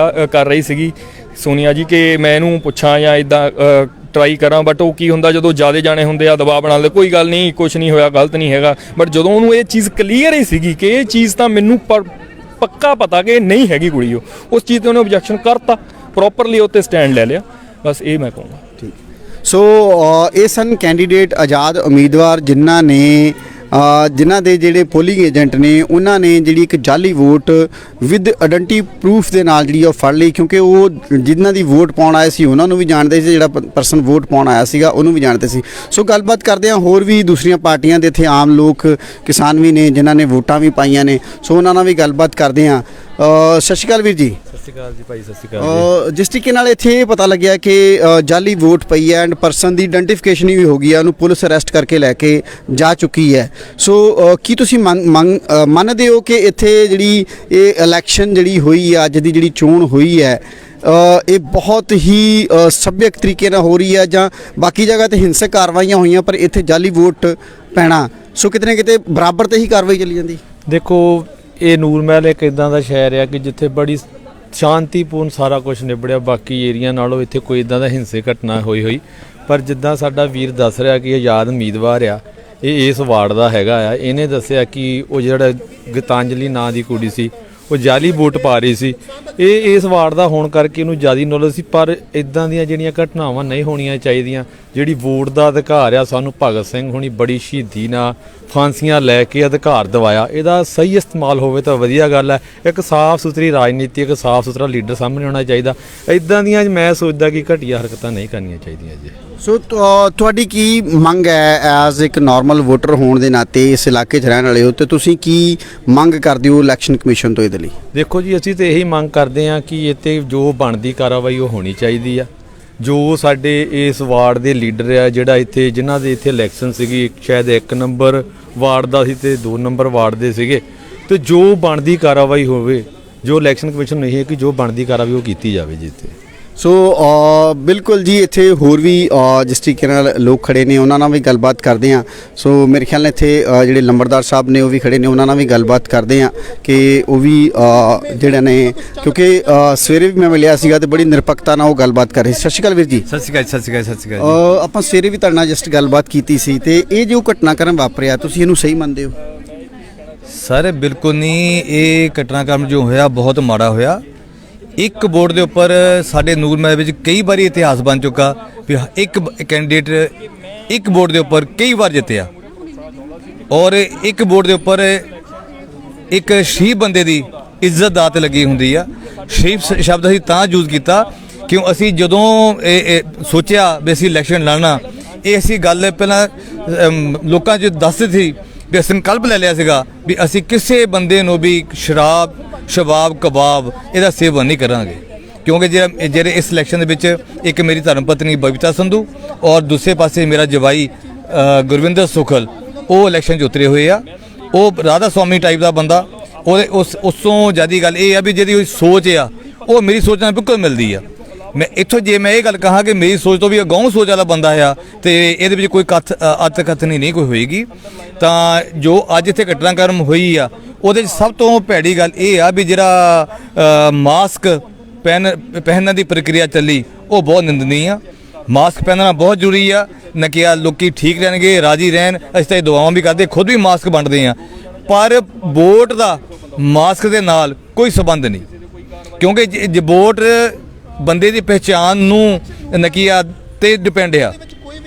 ਰਹੀ ਸੀਗੀ ਸੋਨੀਆ ਜੀ ਕਿ ਮੈਂ ਇਹਨੂੰ ਪੁੱਛਾਂ ਜਾਂ ਇਦਾਂ ਟਰਾਈ ਕਰਾਂ, ਬਟ ਉਹ ਕੀ ਹੁੰਦਾ ਜਦੋਂ ਜ਼ਿਆਦਾ ਜਾਣੇ ਹੁੰਦੇ ਆ ਦਬਾਅ ਬਣਾ ਲੈਂਦੇ, ਕੋਈ ਗੱਲ ਨਹੀਂ, ਕੁਝ ਨਹੀਂ ਹੋਇਆ, ਗਲਤ ਨਹੀਂ ਹੈਗਾ। ਬਟ ਜਦੋਂ ਉਹਨੂੰ ਇਹ ਚੀਜ਼ ਕਲੀਅਰ ਹੀ ਸੀਗੀ ਕਿ ਇਹ ਚੀਜ਼ ਤਾਂ ਮੈਨੂੰ ਪੱਕਾ ਪਤਾ ਕਿ ਨਹੀਂ ਹੈਗੀ ਕੁੜੀ, ਉਹ ਉਸ ਚੀਜ਼ ਤੇ ਉਹਨੇ ਆਬਜੈਕਸ਼ਨ ਕਰਤਾ, ਪ੍ਰੋਪਰਲੀ ਉੱਤੇ ਸਟੈਂਡ ਲੈ ਲਿਆ। ਬਸ ਇਹ ਮੈਂ ਕਹੂੰਗਾ। ਠੀਕ। ਸੋ ਇਹ ਸਨ ਕੈਂਡੀਡੇਟ ਆਜ਼ਾਦ ਉਮੀਦਵਾਰ ਜਿਨ੍ਹਾਂ ਦੇ ਜਿਹੜੇ ਪੋਲਿੰਗ ਏਜੰਟ ਨੇ ਉਹਨਾਂ ਨੇ ਜਿਹੜੀ ਇੱਕ ਜਾਲੀ ਵੋਟ ਵਿਦ ਆਇਡੈਂਟੀ ਪ੍ਰੂਫ ਦੇ ਨਾਲ ਜਿਹੜੀ ਉਹ ਫੜ ਲਈ, ਕਿਉਂਕਿ ਉਹ ਜਿਨ੍ਹਾਂ ਦੀ ਵੋਟ ਪਾਉਣ ਆਏ ਸੀ ਉਹਨਾਂ ਨੂੰ ਵੀ ਜਾਣਦੇ ਸੀ, ਜਿਹੜਾ ਪਰਸਨ ਵੋਟ ਪਾਉਣ ਆਇਆ ਸੀਗਾ ਉਹਨੂੰ ਵੀ ਜਾਣਦੇ ਸੀ। ਸੋ ਗੱਲਬਾਤ ਕਰਦੇ ਹਾਂ ਹੋਰ ਵੀ ਦੂਸਰੀਆਂ ਪਾਰਟੀਆਂ ਦੇ ਇੱਥੇ ਆਮ ਲੋਕ ਕਿਸਾਨ ਵੀ ਨੇ ਜਿਨ੍ਹਾਂ ਨੇ ਵੋਟਾਂ ਵੀ ਪਾਈਆਂ ਨੇ, ਸੋ ਉਹਨਾਂ ਨਾਲ ਵੀ ਗੱਲਬਾਤ ਕਰਦੇ ਹਾਂ। ਸਤਿ ਸ਼੍ਰੀ ਅਕਾਲ ਵੀਰ ਜੀ। ਸਤਿ ਸ਼੍ਰੀ ਅਕਾਲ ਜੀ ਭਾਈ, ਸਤਿ ਸ਼੍ਰੀ ਅਕਾਲ ਜੀ। ਜਿਸ ਤਰੀਕੇ ਨਾਲ ਇੱਥੇ ਇਹ ਪਤਾ ਲੱਗਿਆ ਕਿ ਜਾਲੀ ਵੋਟ ਪਈ ਹੈ ਐਂਡ ਪਰਸਨ ਦੀ ਆਇਡੈਂਟੀਫਿਕੇਸ਼ਨ ਵੀ ਹੋ ਗਈ ਹੈ, ਉਹਨੂੰ ਪੁਲਿਸ ਅਰੈਸਟ ਕਰਕੇ ਲੈ ਕੇ ਜਾ ਚੁੱਕੀ ਹੈ। ਸੋ ਕੀ ਤੁਸੀਂ ਮੰਨਦੇ ਹੋ ਕਿ ਇੱਥੇ ਜਿਹੜੀ ਇਹ ਇਲੈਕਸ਼ਨ ਜਿਹੜੀ ਹੋਈ ਹੈ, ਅੱਜ ਦੀ ਜਿਹੜੀ ਚੋਣ ਹੋਈ ਹੈ, ਇਹ ਬਹੁਤ ਹੀ ਸੱਭਿਅਕ ਤਰੀਕੇ ਨਾਲ ਹੋ ਰਹੀ ਹੈ, ਜਾਂ ਬਾਕੀ ਜਗ੍ਹਾ ਤੇ ਹਿੰਸਕ ਕਾਰਵਾਈਆਂ ਹੋਈਆਂ ਪਰ ਇੱਥੇ ਜਾਲੀ ਵੋਟ ਪੈਣਾ, ਸੋ ਕਿਤੇ ਨਾ ਕਿਤੇ ਬਰਾਬਰ ਤੇ ਹੀ ਕਾਰਵਾਈ ਚੱਲੀ ਜਾਂਦੀ? ਦੇਖੋ, ਇਹ ਨੂਰ ਮਹਿਲ ਇੱਕ ਇਦਾਂ ਦਾ ਸ਼ਹਿਰ ਆ ਕਿ ਜਿੱਥੇ ਬੜੀ ਸ਼ਾਂਤੀਪੂਰਨ ਸਾਰਾ ਕੁਝ ਨਿਬੜਿਆ, ਬਾਕੀ ਏਰੀਆ ਨਾਲੋਂ ਇੱਥੇ ਕੋਈ ਇਦਾਂ ਦਾ ਹਿੰਸਕ ਘਟਨਾ ਹੋਈ। ਪਰ ਜਿੱਦਾਂ ਸਾਡਾ ਵੀਰ ਦੱਸ ਰਿਹਾ ਕਿ ਆਜ਼ਾਦ ਉਮੀਦਵਾਰ ਆ, ਇਹ ਇਸ ਵਾਰਡ ਦਾ ਹੈਗਾ ਆ, ਇਹਨੇ ਦੱਸਿਆ ਕਿ ਉਹ ਜਿਹੜਾ ਗੀਤਾਂਜਲੀ ਨਾਂ ਦੀ ਕੁੜੀ ਸੀ ਉਹ ਜਾਲੀ ਵੋਟ ਪਾ ਰਹੀ ਸੀ। ਇਹ ਇਸ ਵਾਰਡ ਦਾ ਹੋਣ ਕਰਕੇ ਇਹਨੂੰ ਜ਼ਿਆਦਾ ਨੌਲੇਜ ਸੀ, ਪਰ ਇਦਾਂ ਦੀਆਂ ਜਿਹੜੀਆਂ ਘਟਨਾਵਾਂ ਨਹੀਂ ਹੋਣੀਆਂ ਚਾਹੀਦੀਆਂ। ਜਿਹੜੀ ਵੋਟ ਦਾ ਅਧਿਕਾਰ ਆ, ਸਾਨੂੰ ਭਗਤ ਸਿੰਘ ਹੋਣੀ ਬੜੀ ਸ਼ਹੀਦੀ ਨਾਲ ਫਾਂਸੀਆਂ ਲੈ ਕੇ ਅਧਿਕਾਰ ਦਿਵਾਇਆ, ਇਹਦਾ ਸਹੀ ਇਸਤੇਮਾਲ ਹੋਵੇ ਤਾਂ ਵਧੀਆ ਗੱਲ ਹੈ। ਇੱਕ ਸਾਫ਼ ਸੁਥਰੀ ਰਾਜਨੀਤੀ, ਇੱਕ ਸਾਫ਼ ਸੁਥਰਾ ਲੀਡਰ ਸਾਹਮਣੇ ਆਉਣਾ ਚਾਹੀਦਾ। ਇਦਾਂ ਦੀਆਂ ਮੈਂ ਸੋਚਦਾ ਕਿ ਘਟੀਆ ਹਰਕਤਾਂ ਨਹੀਂ ਕਰਨੀਆਂ ਚਾਹੀਦੀਆਂ ਜੀ। ਸੋ ਤੁਹਾਡੀ ਕੀ ਮੰਗ ਹੈ ਐਜ਼ ਇੱਕ ਨਾਰਮਲ ਵੋਟਰ ਹੋਣ ਦੇ ਨਾਤੇ, ਇਸ ਇਲਾਕੇ 'ਚ ਰਹਿਣ ਵਾਲੇ ਹੋ, ਤੇ ਤੁਸੀਂ ਕੀ ਮੰਗ ਕਰਦੇ ਹੋ ਇਲੈਕਸ਼ਨ ਕਮਿਸ਼ਨ ਤੋਂ ਇਹਦੇ ਲਈ? ਦੇਖੋ ਜੀ, ਅਸੀਂ ਤਾਂ ਇਹੀ ਮੰਗ ਕਰਦੇ ਹਾਂ ਕਿ ਇੱਥੇ ਜੋ ਬਣਦੀ ਕਾਰਵਾਈ ਉਹ ਹੋਣੀ ਚਾਹੀਦੀ ਆ। ਜੋ ਸਾਡੇ ਇਸ ਵਾਰਡ ਦੇ ਲੀਡਰ ਆ, ਜਿਹੜਾ ਇੱਥੇ ਜਿਨ੍ਹਾਂ ਦੇ ਇੱਥੇ ਇਲੈਕਸ਼ਨ ਸੀਗੀ, ਸ਼ਾਇਦ 1 ਨੰਬਰ ਵਾਰਡ ਦਾ ਸੀ ਤੇ 2 ਨੰਬਰ ਵਾਰਡ ਦੇ ਸੀਗੇ, ਤੇ ਜੋ ਬਣਦੀ ਕਾਰਵਾਈ ਹੋਵੇ, ਜੋ ਇਲੈਕਸ਼ਨ ਕਮਿਸ਼ਨ ਨਹੀਂ ਹੈ ਕਿ ਜੋ ਬਣਦੀ ਕਾਰਵਾਈ ਉਹ ਕੀਤੀ ਜਾਵੇ ਜੀ ਇੱਥੇ। ਸੋ ਬਿਲਕੁਲ ਜੀ, ਇੱਥੇ ਹੋਰ ਵੀ ਜਿਸ ਤਰੀਕੇ ਨਾਲ ਲੋਕ ਖੜੇ ਨੇ ਉਹਨਾਂ ਨਾਲ ਵੀ ਗੱਲਬਾਤ ਕਰਦੇ ਹਾਂ। ਸੋ ਮੇਰੇ ਖਿਆਲ ਨਾਲ ਇੱਥੇ ਜਿਹੜੇ ਲੰਬੜਦਾਰ ਸਾਹਿਬ ਨੇ ਉਹ ਵੀ ਖੜੇ ਨੇ, ਉਹਨਾਂ ਨਾਲ ਵੀ ਗੱਲਬਾਤ ਕਰਦੇ ਹਾਂ ਕਿ ਉਹ ਵੀ ਜਿਹੜੇ ਨੇ, ਕਿਉਂਕਿ ਸਵੇਰੇ ਵੀ ਮੈਂ ਮਿਲਿਆ ਸੀਗਾ ਤੇ ਬੜੀ ਨਿਰਪੱਖਤਾ ਨਾਲ ਉਹ ਗੱਲਬਾਤ ਕਰ ਰਹੇ ਸੀ। ਸਤਿ ਸ਼੍ਰੀ ਅਕਾਲ ਵੀਰ ਜੀ। ਸਤਿ ਸ਼੍ਰੀ ਅਕਾਲ, ਸਤਿ ਸ਼੍ਰੀ ਅਕਾਲ, ਸਤਿ ਸ਼੍ਰੀ ਅਕਾਲ। ਆਪਾਂ ਸਵੇਰੇ ਵੀ ਤੁਹਾਡੇ ਨਾਲ ਜਸਟ ਗੱਲਬਾਤ ਕੀਤੀ ਸੀ, ਤੇ ਇਹ ਜੋ ਘਟਨਾਕ੍ਰਮ ਵਾਪਰਿਆ ਤੁਸੀਂ ਇਹਨੂੰ ਸਹੀ ਮੰਨਦੇ ਹੋ? ਸਰ ਬਿਲਕੁਲ ਨਹੀਂ, ਇਹ ਘਟਨਾਕ੍ਰਮ ਜੋ ਹੋਇਆ ਬਹੁਤ ਮਾੜਾ ਹੋਇਆ। ਇੱਕ ਵੋਟ ਦੇ ਉੱਪਰ ਸਾਡੇ ਨੂਰ ਮਹਿਲ ਵਿੱਚ ਕਈ ਵਾਰੀ ਇਤਿਹਾਸ ਬਣ ਚੁੱਕਾ ਵੀ ਇੱਕ ਕੈਂਡੀਡੇਟ ਇੱਕ ਵੋਟ ਦੇ ਉੱਪਰ ਕਈ ਵਾਰ ਜਿੱਤਿਆ, ਔਰ ਇੱਕ ਵੋਟ ਦੇ ਉੱਪਰ ਇੱਕ ਸ਼ਹੀਦ ਬੰਦੇ ਦੀ ਇੱਜ਼ਤ ਦਾਤ ਲੱਗੀ ਹੁੰਦੀ ਆ। ਸ਼ਹੀਦ ਸ਼ਬਦ ਅਸੀਂ ਤਾਂ ਯੂਜ਼ ਕੀਤਾ ਕਿਉਂ ਅਸੀਂ ਜਦੋਂ ਇਹ ਸੋਚਿਆ ਵੀ ਅਸੀਂ ਇਲੈਕਸ਼ਨ ਲੜਨਾ, ਇਹ ਅਸੀਂ ਗੱਲ ਪਹਿਲਾਂ ਲੋਕਾਂ 'ਚ ਦੱਸਦੇ ਸੀ ਵੀ ਸੰਕਲਪ ਲੈ ਲਿਆ ਸੀਗਾ ਵੀ ਅਸੀਂ ਕਿਸੇ ਬੰਦੇ ਨੂੰ ਵੀ ਸ਼ਰਾਬ ਸ਼ਬਾਬ ਕਬਾਬ ਇਹਦਾ ਸੇਵਨ ਨਹੀਂ ਕਰਾਂਗੇ, ਕਿਉਂਕਿ ਜਿਹੜੇ ਇਸ ਇਲੈਕਸ਼ਨ ਦੇ ਵਿੱਚ ਇੱਕ ਮੇਰੀ ਧਰਮ ਪਤਨੀ ਬਬੀਤਾ ਸੰਧੂ ਔਰ ਦੂਸਰੇ ਪਾਸੇ ਮੇਰਾ ਜਵਾਈ ਗੁਰਵਿੰਦਰ ਸੁਖਲ ਉਹ ਇਲੈਕਸ਼ਨ 'ਚ ਉਤਰੇ ਹੋਏ ਆ। ਉਹ ਰਾਧਾ ਸਵਾਮੀ ਟਾਈਪ ਦਾ ਬੰਦਾ, ਉਹਦੇ ਉਸੋਂ ਜ਼ਿਆਦਾ ਗੱਲ ਇਹ ਆ ਵੀ ਜਿਹਦੀ ਸੋਚ ਆ ਉਹ ਮੇਰੀ ਸੋਚ ਨਾਲ ਬਿਲਕੁਲ ਮਿਲਦੀ ਆ। ਮੈਂ ਇੱਥੋਂ ਜੇ ਮੈਂ ਇਹ ਗੱਲ ਕਹਾਂ ਕਿ ਮੇਰੀ ਸੋਚ ਤੋਂ ਵੀ ਅਗਾਊਂ ਸੋਚ ਵਾਲਾ ਬੰਦਾ ਆ ਤੇ ਇਹਦੇ ਵਿੱਚ ਕੋਈ ਅੱਤ ਕਥਨੀ ਨਹੀਂ ਕੋਈ ਹੋਏਗੀ। ਤਾਂ ਜੋ ਅੱਜ ਇੱਥੇ ਘਟਨਾਕ੍ਰਮ ਹੋਈ ਆ ਉਹਦੇ 'ਚ ਸਭ ਤੋਂ ਭੈੜੀ ਗੱਲ ਇਹ ਆ ਵੀ ਜਿਹੜਾ ਮਾਸਕ ਪਹਿਨਣ ਦੀ ਪ੍ਰਕਿਰਿਆ ਚੱਲੀ ਉਹ ਬਹੁਤ ਨਿੰਦਨੀ ਆ। ਮਾਸਕ ਪਹਿਨਣਾ ਬਹੁਤ ਜ਼ਰੂਰੀ ਆ, ਨਾ ਕਿ ਲੋਕੀ ਠੀਕ ਰਹਿਣਗੇ, ਰਾਜੀ ਰਹਿਣ, ਅਸੀਂ ਤਾਂ ਇਹ ਦੁਆਵਾਂ ਵੀ ਕਰਦੇ, ਖੁਦ ਵੀ ਮਾਸਕ ਵੰਡਦੇ ਆ, ਪਰ ਵੋਟ ਦਾ ਮਾਸਕ ਦੇ ਨਾਲ ਕੋਈ ਸੰਬੰਧ ਨਹੀਂ, ਕਿਉਂਕਿ ਜੇ ਵੋਟ ਬੰਦੇ ਦੀ ਪਹਿਚਾਣ ਨੂੰ ਨਕੀਆ ਤੇ ਡਿਪੈਂਡ ਆ।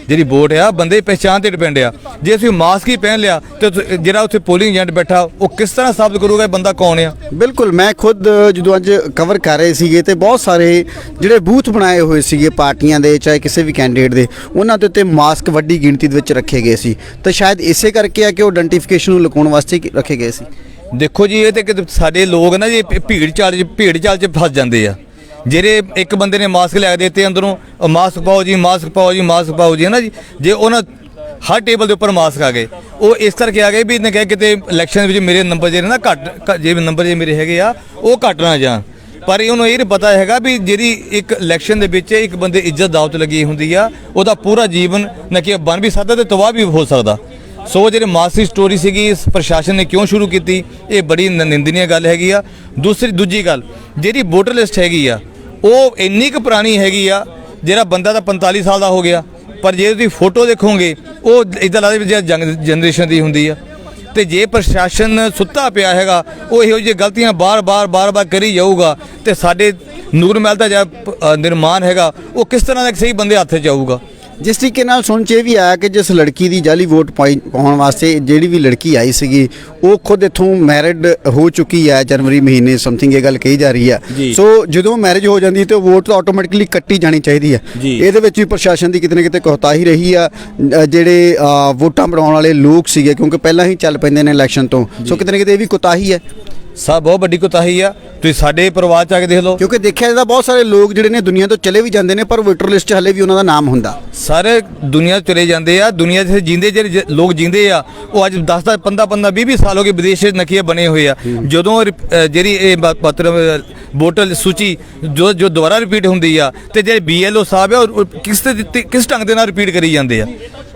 ਜਿਹੜੀ ਵੋਟ ਆ ਬੰਦੇ ਦੀ ਪਹਿਚਾਣ ਤੇ ਡਿਪੈਂਡ ਆ। ਜੇ ਅਸੀਂ ਮਾਸਕ ਹੀ ਪਹਿਨ ਲਿਆ ਤੇ ਜਿਹੜਾ ਉੱਥੇ ਪੋਲਿੰਗ ਏਜੰਟ ਬੈਠਾ ਉਹ ਕਿਸ ਤਰ੍ਹਾਂ ਸਾਬਤ ਕਰੂਗਾ ਬੰਦਾ ਕੌਣ ਆ? ਬਿਲਕੁਲ, ਮੈਂ ਖੁਦ ਜਦੋਂ ਅੱਜ ਕਵਰ ਕਰ ਰਹੇ ਸੀਗੇ ਤੇ ਬਹੁਤ ਸਾਰੇ ਜਿਹੜੇ ਬੂਥ ਬਣਾਏ ਹੋਏ ਸੀਗੇ ਪਾਰਟੀਆਂ ਦੇ, ਚਾਹੇ ਕਿਸੇ ਵੀ ਕੈਂਡੀਡੇਟ ਦੇ, ਉਹਨਾਂ ਦੇ ਉੱਤੇ ਮਾਸਕ ਵੱਡੀ ਗਿਣਤੀ ਦੇ ਵਿੱਚ ਰੱਖੇ ਗਏ ਸੀ, ਤਾਂ ਸ਼ਾਇਦ ਇਸੇ ਕਰਕੇ ਆ ਕਿ ਉਹ ਆਇਡੈਂਟੀਫਿਕੇਸ਼ਨ ਨੂੰ ਲੁਕਾਉਣ ਵਾਸਤੇ ਰੱਖੇ ਗਏ ਸੀ। ਦੇਖੋ ਜੀ, ਇਹ ਤੇ ਸਾਡੇ ਲੋਕ ਨਾ ਜੀ ਭੀੜ ਚਾਲ 'ਚ ਫਸ ਜਾਂਦੇ ਆ। ਜਿਹੜੇ ਇੱਕ ਬੰਦੇ ਨੇ ਮਾਸਕ ਲਿਆ ਕੇ ਦਿੱਤੇ ਅੰਦਰੋਂ, ਮਾਸਕ ਪਾਓ ਜੀ, ਮਾਸਕ ਪਾਓ ਜੀ, ਮਾਸਕ ਪਾਓ ਜੀ, ਹੈ ਨਾ ਜੀ। ਜੇ ਉਹਨਾਂ ਹਰ ਟੇਬਲ ਦੇ ਉੱਪਰ ਮਾਸਕ ਆ ਗਏ, ਉਹ ਇਸ ਕਰਕੇ ਆ ਗਏ ਵੀ ਇਹਨੇ ਕਿਹਾ ਕਿਤੇ ਇਲੈਕਸ਼ਨ ਵਿੱਚ ਮੇਰੇ ਨੰਬਰ ਜਿਹੜੇ ਨਾ ਘੱਟ, ਜੇ ਨੰਬਰ ਜੇ ਮੇਰੇ ਹੈਗੇ ਆ ਉਹ ਘੱਟ ਨਾ ਜਾਣ। ਪਰ ਉਹਨੂੰ ਇਹ ਨਹੀਂ ਪਤਾ ਹੈਗਾ ਵੀ ਜਿਹੜੀ ਇੱਕ ਇਲੈਕਸ਼ਨ ਦੇ ਵਿੱਚ ਇੱਕ ਬੰਦੇ ਇੱਜ਼ਤ ਦਾਅ 'ਤੇ ਲੱਗੀ ਹੁੰਦੀ ਆ, ਉਹਦਾ ਪੂਰਾ ਜੀਵਨ ਨਾ ਕਿ ਬਣ ਵੀ ਸਕਦਾ ਤੇ ਤਬਾਹ ਵੀ ਹੋ ਸਕਦਾ। ਸੋ ਜਿਹੜੀ ਮਾਸੀ ਸਟੋਰੀ ਸੀਗੀ ਇਸ ਪ੍ਰਸ਼ਾਸਨ ਨੇ ਕਿਉਂ ਸ਼ੁਰੂ ਕੀਤੀ, ਇਹ ਬੜੀ ਨਿੰਦਨੀय ਗੱਲ ਹੈਗੀ ਆ। ਦੂਜੀ ਗੱਲ ਜਿਹੜੀ ਵੋਟਰ ਲਿਸਟ ਹੈਗੀ ਆ ਉਹ ਇੰਨੀ ਕੁ ਪੁਰਾਣੀ ਹੈਗੀ ਆ, ਜਿਹੜਾ ਬੰਦਾ ਤਾਂ 45 ਸਾਲ ਦਾ ਹੋ ਗਿਆ, ਪਰ ਜੇ ਤੁਸੀਂ ਫੋਟੋ ਦੇਖੋਗੇ ਉਹ ਇੱਦਾਂ ਲੱਗਦਾ ਵੀ ਜਿਹੜਾ ਯੰਗ ਜਨਰੇਸ਼ਨ ਦੀ ਹੁੰਦੀ ਆ। ਤੇ ਜੇ ਪ੍ਰਸ਼ਾਸਨ ਸੁੱਤਾ ਪਿਆ ਹੈਗਾ, ਉਹ ਇਹੋ ਜਿਹੀ ਗਲਤੀਆਂ ਬਾਰ-ਬਾਰ ਕਰੀ ਜਾਊਗਾ, ਤੇ ਸਾਡੇ ਨੂਰ ਮਹਿਲ ਦਾ ਜਿਹੜਾ ਨਿਰਮਾਣ ਹੈਗਾ ਉਹ ਕਿਸ ਤਰ੍ਹਾਂ ਦਾ ਸਹੀ ਬੰਦੇ ਹੱਥ 'ਚ ਆਊਗਾ। ਜਿਸ ਤਰੀਕੇ ਨਾਲ ਸੁਣ 'ਚ ਇਹ ਵੀ ਆਇਆ ਕਿ ਜਿਸ ਲੜਕੀ ਦੀ ਜਾਲੀ ਵੋਟ ਪਾਉਣ ਵਾਸਤੇ ਜਿਹੜੀ ਵੀ ਲੜਕੀ ਆਈ ਸੀਗੀ ਉਹ ਖੁਦ ਇੱਥੋਂ ਮੈਰਿਡ ਹੋ ਚੁੱਕੀ ਹੈ, ਜਨਵਰੀ ਮਹੀਨੇ ਸਮਥਿੰਗ ਇਹ ਗੱਲ ਕਹੀ ਜਾ ਰਹੀ ਹੈ। ਸੋ ਜਦੋਂ ਮੈਰਿਜ ਹੋ ਜਾਂਦੀ ਤੇ ਵੋਟ ਤਾਂ ਆਟੋਮੈਟਿਕਲੀ ਕੱਟੀ ਜਾਣੀ ਚਾਹੀਦੀ ਹੈ। ਇਹਦੇ ਵਿੱਚ ਵੀ ਪ੍ਰਸ਼ਾਸਨ ਦੀ ਕਿਤੇ ਨਾ ਕਿਤੇ ਕੋਤਾਹੀ ਰਹੀ ਆ। ਜਿਹੜੇ ਵੋਟਾਂ ਬਣਾਉਣ ਵਾਲੇ ਲੋਕ ਸੀਗੇ, ਕਿਉਂਕਿ ਪਹਿਲਾਂ ਹੀ ਚੱਲ ਪੈਂਦੇ ਨੇ ਇਲੈਕਸ਼ਨ ਤੋਂ, ਸੋ ਕਿਤੇ ਨਾ ਕਿਤੇ ਇਹ ਵੀ ਕੋਤਾਹੀ ਹੈ। ਸਭ ਬਹੁਤ ਵੱਡੀ ਕੋਤਾਹੀ ਆ। ਤੁਸੀਂ ਸਾਡੇ ਪਰਿਵਾਰ 'ਚ ਆ ਕੇ ਦੇਖ ਲਓ, ਕਿਉਂਕਿ ਦੇਖਿਆ ਜਾਂਦਾ ਬਹੁਤ ਸਾਰੇ ਲੋਕ ਜਿਹੜੇ ਨੇ ਦੁਨੀਆ ਤੋਂ ਚਲੇ ਵੀ ਜਾਂਦੇ ਨੇ, ਪਰ ਵੋਟਰ ਲਿਸਟ 'ਚ ਹਲੇ ਵੀ ਉਹਨਾਂ ਦਾ ਨਾਮ ਹੁੰਦਾ। ਸਾਰੇ ਦੁਨੀਆ 'ਚ ਚਲੇ ਜਾਂਦੇ ਆ। ਦੁਨੀਆ 'ਚ ਜਿੰਦੇ ਜਿਹੜੇ ਲੋਕ ਜਿੰਦੇ ਆ ਉਹ ਅੱਜ 10 15 20 ਸਾਲ ਹੋ ਗਏ ਵਿਦੇਸ਼ 'ਚ ਨਕੀਏ ਬਣੇ ਹੋਏ ਆ। ਜਦੋਂ ਜਿਹੜੀ ਇਹ ਮਤਲਬ ਵੋਟਰ ਸੂਚੀ ਜੋ ਦੁਬਾਰਾ ਰਿਪੀਟ ਹੁੰਦੀ ਆ, ਤੇ ਜਿਹੜੇ BLO ਸਾਹਿਬ ਆ ਉਹ ਕਿਸ ਢੰਗ ਦੇ ਨਾਲ ਰਿਪੀਟ ਕਰੀ ਜਾਂਦੇ ਆ,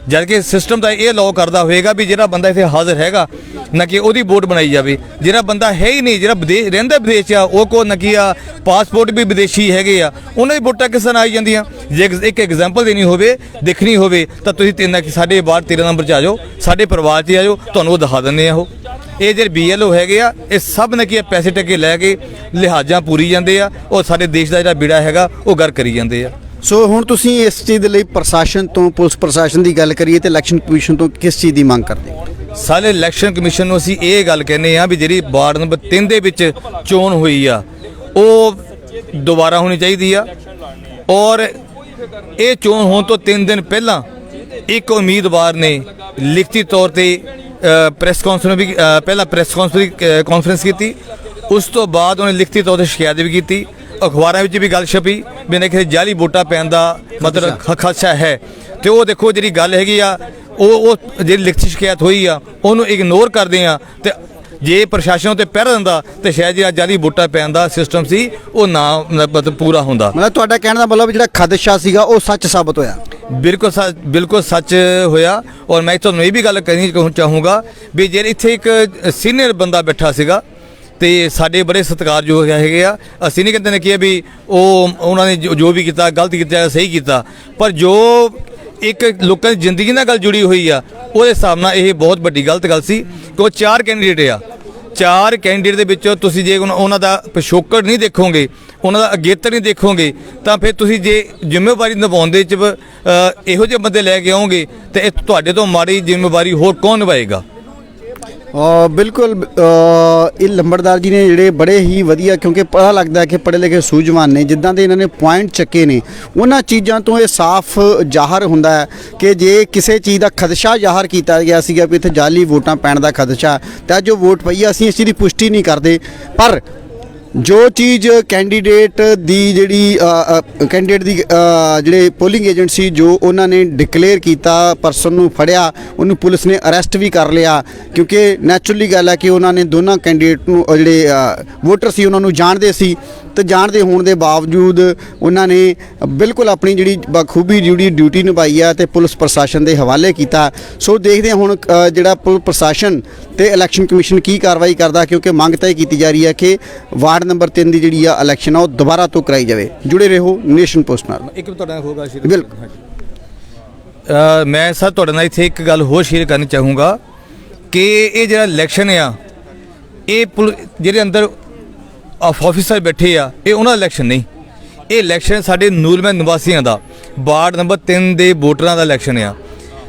ਜਦ ਕਿ ਸਿਸਟਮ ਤਾਂ ਇਹ ਲਾਅ ਕਰਦਾ ਹੋਏਗਾ ਵੀ ਜਿਹੜਾ ਬੰਦਾ ਇੱਥੇ ਹਾਜ਼ਰ ਹੈਗਾ ਨਾ ਕਿ ਉਹਦੀ ਵੋਟ ਬਣਾਈ ਜਾਵੇ। ਜਿਹੜਾ ਬੰਦਾ ਹੈ ਹੀ ਨਹੀਂ, ਜਿਹੜਾ ਵਿਦੇਸ਼ ਰਹਿੰਦਾ ਵਿਦੇਸ਼ 'ਚ ਆ, ਉਹ ਕੋ ਨਾ ਕੀ ਆ ਪਾਸਪੋਰਟ ਵੀ ਵਿਦੇਸ਼ੀ ਹੈਗੇ ਆ, ਉਹਨਾਂ ਦੀ ਵੋਟਾਂ ਕਿਸ ਤਰ੍ਹਾਂ ਆਈ ਜਾਂਦੀਆਂ। ਜੇ ਇੱਕ ਐਗਜ਼ਾਮਪਲ ਦੇਣੀ ਹੋਵੇ, ਦੇਖਣੀ ਹੋਵੇ, ਤਾਂ ਤੁਸੀਂ ਸਾਡੇ ਬਾਹਰ 13 ਨੰਬਰ 'ਚ ਆ ਜਾਓ, ਸਾਡੇ ਪਰਿਵਾਰ 'ਚ ਆ ਜਾਓ, ਤੁਹਾਨੂੰ ਉਹ ਦਿਖਾ ਦਿੰਦੇ ਆ। ਇਹ ਜਿਹੜੇ BLO ਹੈਗੇ ਆ, ਇਹ ਸਭ ਨੇ ਕੀ ਪੈਸੇ ਟੱਕੇ ਲੈ ਕੇ ਲਿਹਾਜ਼ਾਂ ਪੂਰੀ ਜਾਂਦੇ ਆ, ਉਹ ਸਾਡੇ ਦੇਸ਼ ਦਾ ਜਿਹੜਾ ਬਿੜਾ ਹੈਗਾ ਉਹ ਗਰ ਕਰੀ ਜਾਂਦੇ ਆ। ਸੋ ਹੁਣ ਤੁਸੀਂ ਇਸ ਚੀਜ਼ ਦੇ ਲਈ ਪ੍ਰਸ਼ਾਸਨ ਤੋਂ, ਪੁਲਿਸ ਪ੍ਰਸ਼ਾਸਨ ਦੀ ਗੱਲ ਕਰੀਏ ਤੇ ਇਲੈਕਸ਼ਨ ਕਮਿਸ਼ਨ ਤੋਂ ਕਿਸ ਚੀਜ਼ ਦੀ ਮੰਗ ਕਰਦੇ ਹੋ? ਸਾਰੇ ਇਲੈਕਸ਼ਨ ਕਮਿਸ਼ਨ ਨੂੰ ਅਸੀਂ ਇਹ ਗੱਲ ਕਹਿੰਦੇ ਆ ਵੀ ਜਿਹੜੀ ਵਾਰਡ ਨੰਬਰ 3 ਦੇ ਵਿੱਚ ਚੋਣ ਹੋਈ ਆ ਉਹ ਦੁਬਾਰਾ ਹੋਣੀ ਚਾਹੀਦੀ ਆ। ਔਰ ਇਹ ਚੋਣ ਹੋਣ ਤੋਂ 3 ਦਿਨ ਪਹਿਲਾਂ ਇੱਕ ਉਮੀਦਵਾਰ ਨੇ ਲਿਖਤੀ ਤੌਰ ਤੇ ਪ੍ਰੈਸ ਕਾਨਫਰੰਸ ਕੀਤੀ, ਉਸ ਤੋਂ ਬਾਅਦ ਉਹਨੇ ਲਿਖਤੀ ਤੌਰ ਤੇ ਸ਼ਿਕਾਇਤ ਵੀ ਕੀਤੀ, ਅਖਬਾਰਾਂ ਵਿੱਚ ਵੀ ਗੱਲ ਛਪੀ ਵੀ ਇਹਨੇ ਕਿਸੇ ਜਾਲੀ ਵੋਟਾਂ ਪੈਣ ਦਾ ਮਤਲਬ ਖਦਸ਼ਾ ਹੈ। ਤੇ ਉਹ ਦੇਖੋ ਜਿਹੜੀ ਗੱਲ ਹੈਗੀ ਆ ਉਹ ਜਿਹੜੀ ਲਿਖਤੀ ਸ਼ਿਕਾਇਤ ਹੋਈ ਆ ਉਹਨੂੰ ਇਗਨੋਰ ਕਰਦੇ ਆ, ਤੇ ਜੇ ਪ੍ਰਸ਼ਾਸਨ ਤੇ ਪਹਿਰਾ ਦਿੰਦਾ ਤੇ ਸ਼ਾਇਦ ਜਿਹੜਾ ਜਾਲੀ ਵੋਟਾਂ ਪੈਣ ਦਾ ਸਿਸਟਮ ਸੀ ਉਹ ਨਾ ਮਤਲਬ ਪੂਰਾ ਹੁੰਦਾ। ਮਤਲਬ ਤੁਹਾਡਾ ਕਹਿਣ ਦਾ ਮਤਲਬ ਜਿਹੜਾ ਖਦਸ਼ਾ ਸੀਗਾ ਉਹ ਸੱਚ ਸਾਬਤ ਹੋਇਆ? ਬਿਲਕੁਲ ਸੱਚ ਹੋਇਆ। ਔਰ ਮੈਂ ਤੁਹਾਨੂੰ ਇਹ ਵੀ ਗੱਲ ਕਹਿਣੀ ਚਾਹੂੰਗਾ ਵੀ ਜਿਹੜੇ ਇੱਥੇ ਇੱਕ ਸੀਨੀਅਰ ਬੰਦਾ ਬੈਠਾ ਸੀਗਾ ਤੇ ਸਾਡੇ ਬੜੇ ਸਤਿਕਾਰਯੋਗ ਹੈਗੇ ਆ, ਅਸੀਂ ਨਹੀਂ ਕਹਿੰਦੇ ਨੇ ਕਿ ਵੀ ਉਹਨਾਂ ਨੇ ਜੋ ਵੀ ਕੀਤਾ ਗਲਤ ਕੀਤਾ ਸਹੀ ਕੀਤਾ, ਪਰ ਜੋ ਇੱਕ ਲੋਕਾਂ ਦੀ ਜ਼ਿੰਦਗੀ ਨਾਲ ਗੱਲ ਜੁੜੀ ਹੋਈ ਆ ਉਹਦੇ ਹਿਸਾਬ ਨਾਲ ਇਹ ਬਹੁਤ ਵੱਡੀ ਗਲਤ ਗੱਲ ਸੀ ਕਿ ਉਹ 4 ਕੈਂਡੀਡੇਟ ਆ। 4 ਕੈਂਡੀਡੇਟ ਦੇ ਵਿੱਚੋਂ ਤੁਸੀਂ ਜੇ ਉਹਨਾਂ ਦਾ ਪਿਛੋਕੜ ਨਹੀਂ ਦੇਖੋਗੇ, ਉਹਨਾਂ ਦਾ ਅਗੇਤਰ ਨਹੀਂ ਦੇਖੋਗੇ, ਤਾਂ ਫਿਰ ਤੁਸੀਂ ਜੇ ਜ਼ਿੰਮੇਵਾਰੀ ਨਿਭਾਉਣ ਦੇ ਵਿੱਚ ਇਹੋ ਜਿਹੇ ਬੰਦੇ ਲੈ ਕੇ ਆਓਗੇ ਤੇ ਇਹ ਤੁਹਾਡੇ ਤੋਂ ਮਾੜੀ ਜ਼ਿੰਮੇਵਾਰੀ ਹੋਰ ਕੌਣ ਨਿਭਾਏਗਾ। ਬਿਲਕੁਲ ਇਹ ਲੰਬੜਦਾਰ ਜੀ ਨੇ ਜਿਹੜੇ ਬੜੇ ਹੀ ਵਧੀਆ, ਕਿਉਂਕਿ ਪਤਾ ਲੱਗਦਾ ਕਿ ਪੜ੍ਹੇ ਲਿਖੇ ਸੂਝਵਾਨ ਨੇ, ਜਿੱਦਾਂ ਦੇ ਇਹਨਾਂ ਨੇ ਪੁਆਇੰਟ ਚੱਕੇ ਨੇ ਉਹਨਾਂ ਚੀਜ਼ਾਂ ਤੋਂ ਇਹ ਸਾਫ਼ ਜ਼ਾਹਰ ਹੁੰਦਾ ਹੈ ਕਿ ਜੇ ਕਿਸੇ ਚੀਜ਼ ਦਾ ਖਦਸ਼ਾ ਜ਼ਾਹਰ ਕੀਤਾ ਗਿਆ ਸੀਗਾ ਵੀ ਇੱਥੇ ਜਾਲੀ ਵੋਟਾਂ ਪੈਣ ਦਾ ਖਦਸ਼ਾ, ਤਾਂ ਜੋ ਵੋਟ ਪਈ ਆ ਅਸੀਂ ਇਸ ਚੀਜ਼ ਦੀ ਪੁਸ਼ਟੀ ਨਹੀਂ ਕਰਦੇ, ਪਰ ਜੋ ਚੀਜ਼ ਕੈਂਡੀਡੇਟ ਦੀ ਜਿਹੜੀ ਜਿਹੜੇ ਪੋਲਿੰਗ ਏਜੰਟ ਸੀ ਜੋ ਉਹਨਾਂ ਨੇ ਡਿਕਲੇਅਰ ਕੀਤਾ, ਪਰਸਨ ਨੂੰ ਫੜਿਆ, ਉਹਨੂੰ ਪੁਲਿਸ ਨੇ ਅਰੈਸਟ ਵੀ ਕਰ ਲਿਆ, ਕਿਉਂਕਿ ਨੈਚੁਰਲੀ ਗੱਲ ਹੈ ਕਿ ਉਹਨਾਂ ਨੇ ਦੋਨਾਂ ਕੈਂਡੀਡੇਟ ਨੂੰ ਜਿਹੜੇ ਵੋਟਰ ਸੀ ਉਹਨਾਂ ਨੂੰ ਜਾਣਦੇ ਸੀ, ਤੇ ਜਾਣਦੇ ਹੋਣ ਦੇ ਬਾਵਜੂਦ ਉਹਨਾਂ ਨੇ ਬਿਲਕੁਲ ਆਪਣੀ ਜਿਹੜੀ ਬਖੂਬੀ ਡਿਊਟੀ ਨਿਭਾਈ ਆ ਤੇ ਪੁਲਿਸ ਪ੍ਰਸ਼ਾਸਨ ਦੇ ਹਵਾਲੇ ਕੀਤਾ। ਸੋ ਦੇਖਦੇ ਹਾਂ ਹੁਣ ਜਿਹੜਾ ਪੁਲਿਸ ਪ੍ਰਸ਼ਾਸਨ ਤੇ ਇਲੈਕਸ਼ਨ ਕਮਿਸ਼ਨ ਕੀ ਕਾਰਵਾਈ ਕਰਦਾ, ਕਿਉਂਕਿ ਮੰਗ ਤਾਂ ਇਹ ਕੀਤੀ ਜਾ ਰਹੀ ਹੈ ਕਿ ਵਾਰਡ ਨੰਬਰ 3 ਦੀ ਜਿਹੜੀ ਆ ਇਲੈਕਸ਼ਨ ਆ ਉਹ ਦੁਬਾਰਾ ਤੋਂ ਕਰਾਈ ਜਾਵੇ। ਜੁੜੇ ਰਹੋ ਨੇਸ਼ਨ ਪੋਸਟ ਨਾਲ। ਇੱਕ ਤੁਹਾਡਾ ਹੋਗਾ ਬਿਲਕੁਲ ਮੈਂ ਸਰ ਤੁਹਾਡੇ ਨਾਲ ਇੱਥੇ ਇੱਕ ਗੱਲ ਹੋਰ ਸ਼ੇਅਰ ਕਰਨੀ ਚਾਹੂੰਗਾ ਕਿ ਇਹ ਜਿਹੜਾ ਇਲੈਕਸ਼ਨ ਆ ਇਹ ਜਿਹੜੇ ਅੰਦਰ ਆਫਿਸਰ ਬੈਠੇ ਆ ਇਹ ਉਹਨਾਂ ਦਾ ਇਲੈਕਸ਼ਨ ਨਹੀਂ, ਇਹ ਇਲੈਕਸ਼ਨ ਸਾਡੇ ਨੂਰਮਹਿਲ ਨਿਵਾਸੀਆਂ ਦਾ ਵਾਰਡ ਨੰਬਰ 3 ਦੇ ਵੋਟਰਾਂ ਦਾ ਇਲੈਕਸ਼ਨ ਆ।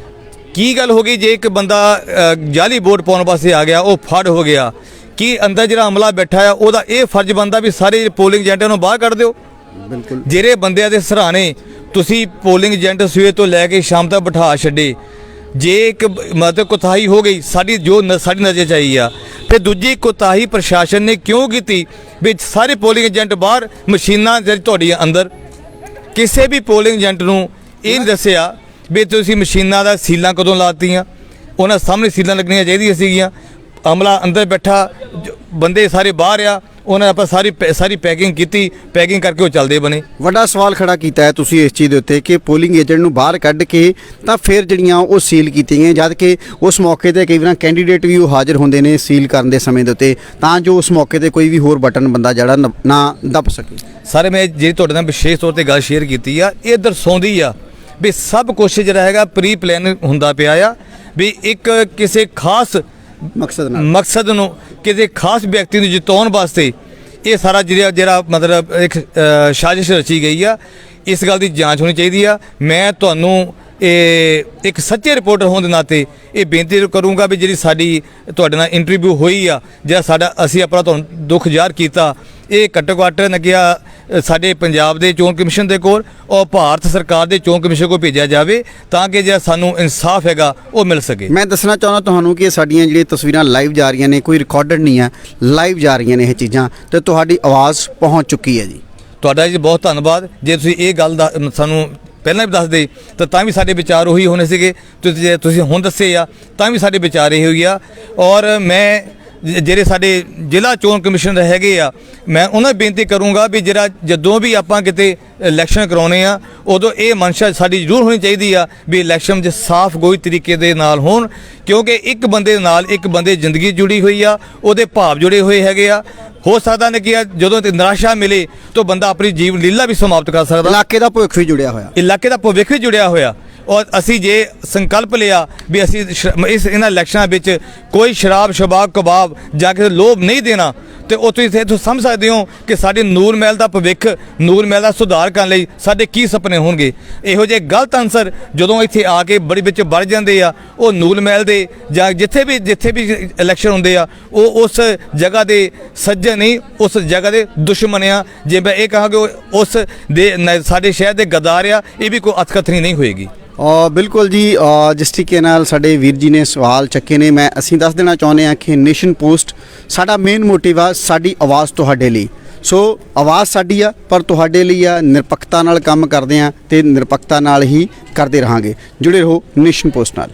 ਕੀ ਗੱਲ ਹੋ ਗਈ ਜੇ ਇੱਕ ਬੰਦਾ ਜਾਲੀ ਵੋਟ ਪਾਉਣ ਵਾਸਤੇ ਆ ਗਿਆ, ਉਹ ਫੜ ਹੋ ਗਿਆ, ਕੀ ਅੰਦਰ ਜਿਹੜਾ ਅਮਲਾ ਬੈਠਾ ਆ ਉਹਦਾ ਇਹ ਫਰਜ਼ ਬਣਦਾ ਵੀ ਸਾਰੇ ਪੋਲਿੰਗ ਏਜੰਟਾਂ ਨੂੰ ਬਾਹਰ ਕੱਢ ਦਿਓ। ਬਿਲਕੁਲ ਜਿਹੜੇ ਬੰਦਿਆਂ ਦੇ ਸਰਾਣੇ ਤੁਸੀਂ ਪੋਲਿੰਗ ਏਜੰਟ ਸਵੇਰ ਤੋਂ ਲੈ ਕੇ ਸ਼ਾਮ ਤੱਕ ਬਿਠਾ ਛੱਡੇ, ਜੇ ਇੱਕ ਮਤਲਬ ਕੋਤਾਹੀ ਹੋ ਗਈ ਸਾਡੀ ਨਜ਼ਰ 'ਚ ਆਈ ਆ, ਫਿਰ ਦੂਜੀ ਕੋਤਾਹੀ ਪ੍ਰਸ਼ਾਸਨ ਨੇ ਕਿਉਂ ਕੀਤੀ ਵੀ ਸਾਰੇ ਪੋਲਿੰਗ ਏਜੰਟ ਬਾਹਰ, ਮਸ਼ੀਨਾਂ ਜਿਹੜੀ ਤੁਹਾਡੀਆਂ ਅੰਦਰ। ਕਿਸੇ ਵੀ ਪੋਲਿੰਗ ਏਜੰਟ ਨੂੰ ਇਹ ਨਹੀਂ ਦੱਸਿਆ ਵੀ ਤੁਸੀਂ ਮਸ਼ੀਨਾਂ ਦਾ ਸੀਲਾਂ ਕਦੋਂ ਲਾਤੀਆਂ, ਉਹਨਾਂ ਸਾਹਮਣੇ ਸੀਲਾਂ ਲੱਗਣੀਆਂ ਚਾਹੀਦੀਆਂ ਸੀਗੀਆਂ। ਅਮਲਾ ਅੰਦਰ ਬੈਠਾ, ਬੰਦੇ ਸਾਰੇ ਬਾਹਰ ਆ, ਉਹਨਾਂ ਨੇ ਆਪਾਂ ਸਾਰੀ ਪੈਕਿੰਗ ਕੀਤੀ, ਪੈਕਿੰਗ ਕਰਕੇ ਉਹ ਚੱਲਦੇ ਬਣੇ। ਵੱਡਾ ਸਵਾਲ ਖੜਾ ਕੀਤਾ ਹੈ ਤੁਸੀਂ ਇਸ ਚੀਜ਼ ਦੇ ਉੱਤੇ ਕਿ ਪੋਲਿੰਗ ਏਜੰਟ ਨੂੰ ਬਾਹਰ ਕੱਢ ਕੇ ਤਾਂ ਫਿਰ ਜਿਹੜੀਆਂ ਉਹ ਸੀਲ ਕੀਤੀਆਂ ਗਈਆਂ, ਜਦ ਕਿ ਉਸ ਮੌਕੇ ਤੇ ਕਈ ਵਾਰ ਕੈਂਡੀਡੇਟ ਵੀ ਉਹ ਹਾਜ਼ਰ ਹੁੰਦੇ ਨੇ ਸੀਲ ਕਰਨ ਦੇ ਸਮੇਂ ਦੇ ਉੱਤੇ, ਤਾਂ ਜੋ ਉਸ ਮੌਕੇ ਤੇ ਕੋਈ ਵੀ ਹੋਰ ਬਟਨ ਬੰਦਾ ਜਿਹੜਾ ਨਾ ਦੱਬ ਸਕੇ। ਸਾਰੇ ਮੈਂ ਜਿਹੜੀ ਤੁਹਾਡੇ ਨਾਲ ਵਿਸ਼ੇਸ਼ ਤੌਰ ਤੇ ਗੱਲ ਸ਼ੇਅਰ ਕੀਤੀ ਆ, ਇਹ ਦਰਸਾਉਂਦੀ ਆ ਵੀ ਸਭ ਕੁਛ ਜਿਹੜਾ ਹੈਗਾ ਪ੍ਰੀ ਪਲਾਨ ਹੁੰਦਾ ਪਿਆ ਆ, ਵੀ ਇੱਕ ਕਿਸੇ ਖਾਸ ਮਕਸਦ ਨੂੰ ਕਿਸੇ ਖਾਸ ਵਿਅਕਤੀ ਨੂੰ ਜਿਤਾਉਣ ਵਾਸਤੇ ਇਹ ਸਾਰਾ ਜਿਹੜਾ ਮਤਲਬ ਇੱਕ ਸਾਜ਼ਿਸ਼ ਰਚੀ ਗਈ ਆ। ਇਸ ਗੱਲ ਦੀ ਜਾਂਚ ਹੋਣੀ ਚਾਹੀਦੀ ਆ। ਮੈਂ ਤੁਹਾਨੂੰ ਇਹ ਇੱਕ ਸੱਚੇ ਰਿਪੋਰਟਰ ਹੋਣ ਦੇ ਨਾਤੇ ਇਹ ਬੇਨਤੀ ਕਰੂੰਗਾ ਵੀ ਜਿਹੜੀ ਸਾਡੀ ਤੁਹਾਡੇ ਨਾਲ ਇੰਟਰਵਿਊ ਹੋਈ ਆ, ਜਿਹੜਾ ਅਸੀਂ ਆਪਣਾ ਤੁਹਾਨੂੰ ਦੁੱਖ ਜ਼ਾਹਰ ਕੀਤਾ, ਇਹ ਘੱਟੋ ਘੱਟ ਲੱਗਿਆ ਸਾਡੇ ਪੰਜਾਬ ਦੇ ਚੋਣ ਕਮਿਸ਼ਨ ਦੇ ਕੋਲ ਔਰ ਭਾਰਤ ਸਰਕਾਰ ਦੇ ਚੋਣ ਕਮਿਸ਼ਨ ਕੋਲ ਭੇਜਿਆ ਜਾਵੇ, ਤਾਂ ਕਿ ਜਿਹੜਾ ਸਾਨੂੰ ਇਨਸਾਫ ਹੈਗਾ ਉਹ ਮਿਲ ਸਕੇ। ਮੈਂ ਦੱਸਣਾ ਚਾਹੁੰਦਾ ਤੁਹਾਨੂੰ ਕਿ ਸਾਡੀਆਂ ਜਿਹੜੀਆਂ ਤਸਵੀਰਾਂ ਲਾਈਵ ਜਾ ਰਹੀਆਂ ਨੇ, ਕੋਈ ਰਿਕਾਰਡਡ ਨਹੀਂ ਹੈ, ਲਾਈਵ ਜਾ ਰਹੀਆਂ ਨੇ ਇਹ ਚੀਜ਼ਾਂ, ਤੇ ਤੁਹਾਡੀ ਆਵਾਜ਼ ਪਹੁੰਚ ਚੁੱਕੀ ਹੈ ਜੀ। ਤੁਹਾਡਾ ਜੀ ਬਹੁਤ ਧੰਨਵਾਦ। ਜੇ ਤੁਸੀਂ ਇਹ ਗੱਲ ਦਾ ਸਾਨੂੰ ਪਹਿਲਾਂ ਵੀ ਦੱਸਦੇ ਤਾਂ ਵੀ ਸਾਡੇ ਵਿਚਾਰ ਉਹੀ ਹੋਣੇ ਸੀਗੇ। ਤੁਸੀਂ ਹੁਣ ਦੱਸੇ ਆ ਤਾਂ ਵੀ ਸਾਡੇ ਵਿਚਾਰ ਇਹ ਹੋਈ ਆ। ਔਰ ਮੈਂ ਜਿਹੜੇ ਸਾਡੇ ਜ਼ਿਲ੍ਹਾ ਚੋਣ ਕਮਿਸ਼ਨਰ ਹੈਗੇ ਆ, ਮੈਂ ਉਹਨਾਂ ਬੇਨਤੀ ਕਰੂੰਗਾ ਵੀ ਜਿਹੜਾ ਜਦੋਂ ਵੀ ਆਪਾਂ ਕਿਤੇ ਇਲੈਕਸ਼ਨ ਕਰਾਉਣੇ ਆ, ਉਦੋਂ ਇਹ ਮਨਸ਼ਾ ਸਾਡੀ ਜ਼ਰੂਰ ਹੋਣੀ ਚਾਹੀਦੀ ਆ ਵੀ ਇਲੈਕਸ਼ਨ 'ਚ ਸਾਫ਼ ਗੋਈ ਤਰੀਕੇ ਦੇ ਨਾਲ ਹੋਣ, ਕਿਉਂਕਿ ਇੱਕ ਬੰਦੇ ਦੇ ਨਾਲ ਇੱਕ ਬੰਦੇ ਦੀ ਜ਼ਿੰਦਗੀ ਜੁੜੀ ਹੋਈ ਆ, ਉਹਦੇ ਭਾਵ ਜੁੜੇ ਹੋਏ ਹੈਗੇ ਆ। ਹੋ ਸਕਦਾ ਨੇ ਕਿ ਜਦੋਂ ਤੇ ਨਿਰਾਸ਼ਾ ਮਿਲੇ ਤਾਂ ਬੰਦਾ ਆਪਣੀ ਜੀਵਨ ਲੀਲਾ ਵੀ ਸਮਾਪਤ ਕਰ ਸਕਦਾ। ਇਲਾਕੇ ਦਾ ਭਵਿੱਖ ਵੀ ਜੁੜਿਆ ਹੋਇਆ, ਇਲਾਕੇ ਦਾ ਭਵਿੱਖ ਵੀ ਜੁੜਿਆ ਹੋਇਆ। ਔਰ ਅਸੀਂ ਜੇ ਸੰਕਲਪ ਲਿਆ ਵੀ ਅਸੀਂ ਇਹਨਾਂ ਇਲੈਕਸ਼ਨਾਂ ਵਿੱਚ ਕੋਈ ਸ਼ਰਾਬ ਕਬਾਬ ਜਾਂ ਕਿਸੇ ਲੋਭ ਨਹੀਂ ਦੇਣਾ, ਤੇ ਉਹ ਤੁਸੀਂ ਸਮਝ ਸਕਦੇ ਹੋ ਕਿ ਸਾਡੇ ਨੂਰ ਮਹਿਲ ਦਾ ਭਵਿੱਖ, ਨੂਰ ਮਹਿਲ ਦਾ ਸੁਧਾਰ ਕਰਨ ਲਈ ਸਾਡੇ ਕੀ ਸੁਪਨੇ ਹੋਣਗੇ। ਇਹੋ ਜਿਹੇ ਗਲਤ ਅਨਸਰ ਜਦੋਂ ਇੱਥੇ ਆ ਕੇ ਬੜੀ ਵਿੱਚ ਵੜ ਜਾਂਦੇ ਆ, ਉਹ ਨੂਰ ਮਹਿਲ ਦੇ ਜਾਂ ਜਿੱਥੇ ਵੀ ਇਲੈਕਸ਼ਨ ਹੁੰਦੇ ਆ, ਉਹ ਉਸ ਜਗ੍ਹਾ ਦੇ ਸੱਜਣ ਨਹੀਂ, ਉਸ ਜਗ੍ਹਾ ਦੇ ਦੁਸ਼ਮਣ ਆ। ਜੇ ਮੈਂ ਇਹ ਕਹਾਂ ਕਿ ਉਸ ਦੇ ਸਾਡੇ ਸ਼ਹਿਰ ਦੇ ਗਦਾਰ ਆ, ਇਹ ਵੀ ਕੋਈ ਅਤਕਥਨੀ ਨਹੀਂ ਹੋਏਗੀ। ਬਿਲਕੁਲ ਜੀ, ਜਿਸ ਤਰੀਕੇ ਨਾਲ ਸਾਡੇ ਵੀਰ ਜੀ ਨੇ ਸਵਾਲ ਚੱਕੇ ਨੇ, ਅਸੀਂ ਦੱਸ ਦੇਣਾ ਚਾਹੁੰਦੇ ਹਾਂ ਕਿ ਨੇਸ਼ਨ ਪੋਸਟ ਸਾਡਾ ਮੇਨ ਮੋਟਿਵ ਆ ਸਾਡੀ ਆਵਾਜ਼ ਤੁਹਾਡੇ ਲਈ। ਸੋ ਆਵਾਜ਼ ਸਾਡੀ ਆ ਪਰ ਤੁਹਾਡੇ ਲਈ ਆ, ਨਿਰਪੱਖਤਾ ਨਾਲ ਕੰਮ ਕਰਦੇ ਆ ਤੇ ਨਿਰਪੱਖਤਾ ਨਾਲ ਹੀ ਕਰਦੇ ਰਹਾਂਗੇ। ਜੁੜੇ ਰਹੋ ਨੇਸ਼ਨ ਪੋਸਟ ਨਾਲ।